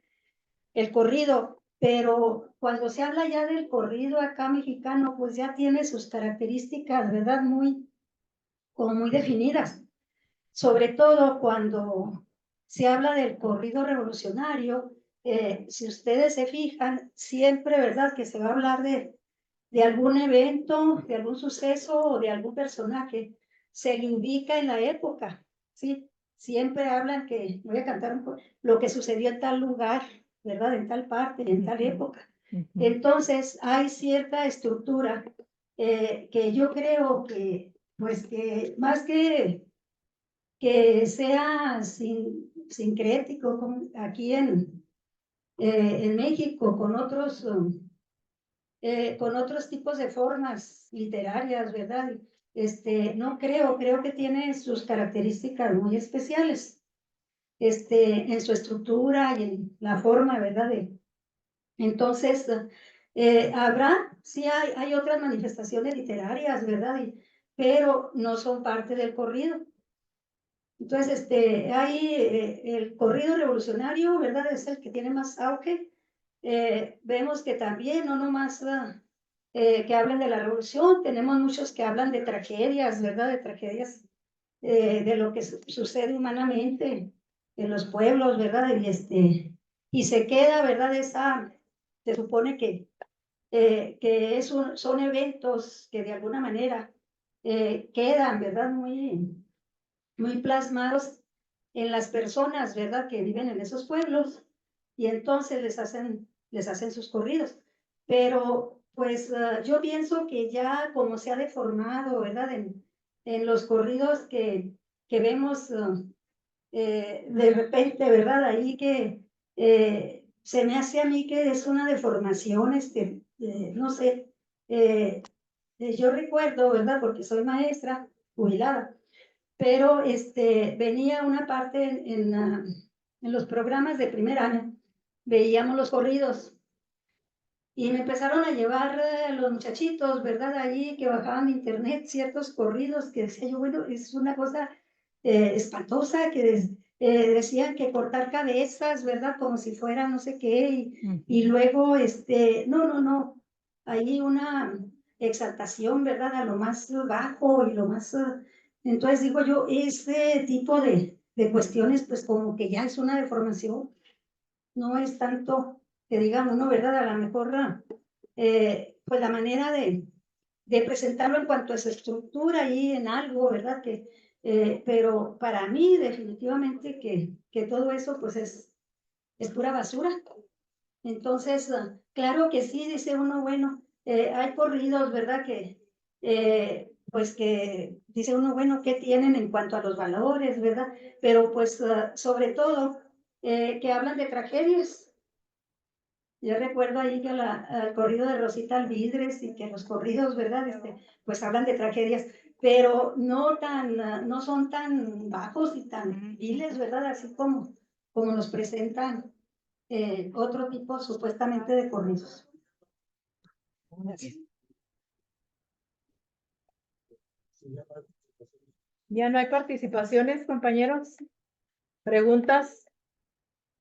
el corrido, pero cuando se habla ya del corrido acá mexicano, pues ya tiene sus características, ¿verdad? Como muy definidas. Sobre todo cuando se habla del corrido revolucionario, si ustedes se fijan, siempre, ¿verdad? Que se va a hablar de algún evento, de algún suceso o de algún personaje, se le indica en la época, ¿sí? Siempre hablan que, voy a cantar lo que sucedió en tal lugar, ¿verdad? En tal parte, en tal época. Entonces, hay cierta estructura que yo creo que, pues que más que sea sincrético como aquí en México, con otros tipos de formas literarias, ¿verdad? No creo que tiene sus características muy especiales, en su estructura y en la forma, ¿verdad? Entonces, sí hay otras manifestaciones literarias, ¿verdad? Pero no son parte del corrido. Entonces, hay el corrido revolucionario, ¿verdad? Es el que tiene más auge. Vemos que también, no nomás que hablan de la revolución, tenemos muchos que hablan de tragedias, ¿verdad? De tragedias de lo que sucede humanamente en los pueblos, ¿verdad? Y se queda, ¿verdad? Se supone que son eventos que de alguna manera quedan, ¿verdad? Muy plasmados en las personas, ¿verdad? Que viven en esos pueblos y entonces les hacen sus corridos. Pero pues yo pienso que ya como se ha deformado, ¿verdad? En los corridos que vemos de repente, ¿verdad? Ahí que se me hace a mí que es una deformación, no sé, yo recuerdo, ¿verdad? Porque soy maestra jubilada, pero venía una parte en los programas de primer año, veíamos los corridos y me empezaron a llevar los muchachitos, ¿verdad? Allí que bajaban de internet ciertos corridos que decía yo, bueno, es una cosa espantosa que decían que cortar cabezas, ¿verdad? Como si fuera no sé qué, y luego, no, hay una exaltación, ¿verdad? A lo más bajo y lo más, entonces digo yo, este tipo de cuestiones, pues como que ya es una deformación, no es tanto que digamos, ¿no? ¿Verdad? A lo mejor, pues la manera de presentarlo en cuanto a su estructura y en algo, ¿verdad? Pero para mí definitivamente que todo eso pues es pura basura. Entonces, claro que sí, dice uno, bueno, hay corridos, ¿verdad? Pues que dice uno, bueno, ¿qué tienen en cuanto a los valores, ¿verdad? Pero pues sobre todo que hablan de tragedias. Yo recuerdo ahí que al corrido de Rosita Alvidres y que los corridos, ¿verdad? Pues hablan de tragedias, pero no son tan bajos y tan viles, ¿verdad? Así como nos presentan otro tipo supuestamente de corridos. Ya no hay participaciones, compañeros. ¿Preguntas?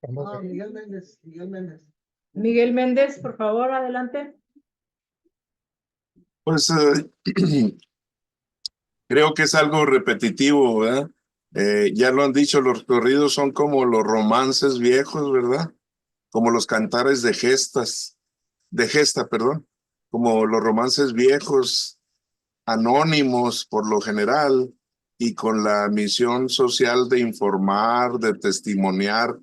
No, Miguel Méndez, Miguel Méndez. Miguel Méndez, por favor, adelante. Pues creo que es algo repetitivo, ¿verdad? Ya lo han dicho, los corridos son como los romances viejos, ¿verdad? Como los cantares de gesta, perdón, como los romances viejos, anónimos por lo general, y con la misión social de informar, de testimoniar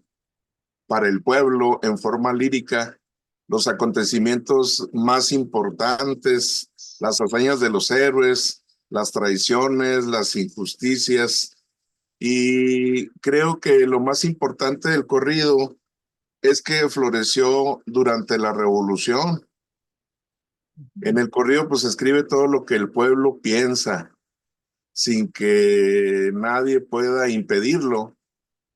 para el pueblo en forma lírica los acontecimientos más importantes, las hazañas de los héroes, las traiciones, las injusticias. Y creo que lo más importante del corrido es que floreció durante la Revolución. En el corrido pues escribe todo lo que el pueblo piensa, sin que nadie pueda impedirlo.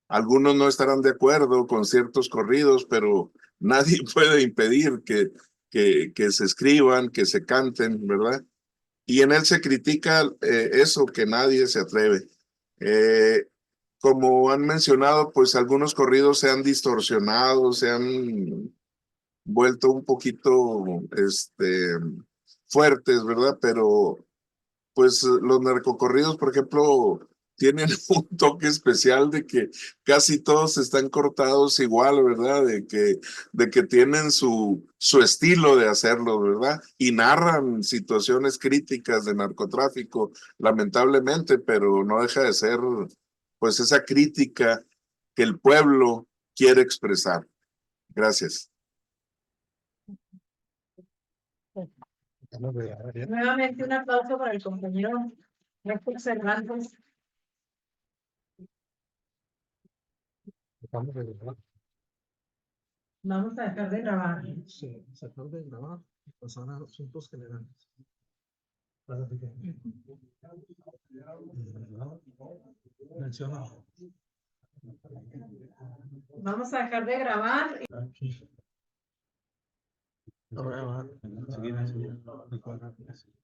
Algunos no estarán de acuerdo con ciertos corridos, pero nadie puede impedir que se escriban, que se canten, ¿verdad? Y en él se critica eso, que nadie se atreve. Como han mencionado, pues algunos corridos se han distorsionado, se han vuelto un poquito fuertes, ¿verdad? Pero pues los narcocorridos, por ejemplo, tienen un toque especial de que casi todos están cortados igual, ¿verdad? De que tienen su estilo de hacerlo, ¿verdad? Y narran situaciones críticas de narcotráfico, lamentablemente, pero no deja de ser, pues, esa crítica que el pueblo quiere expresar. Gracias. Nuevamente un aplauso para el compañero Néstor Cervantes. Vamos a dejar de grabar. Sí, dejar de grabar y pasar a asuntos generales. Menciona. Vamos a dejar de grabar. Aquí. Ahora va.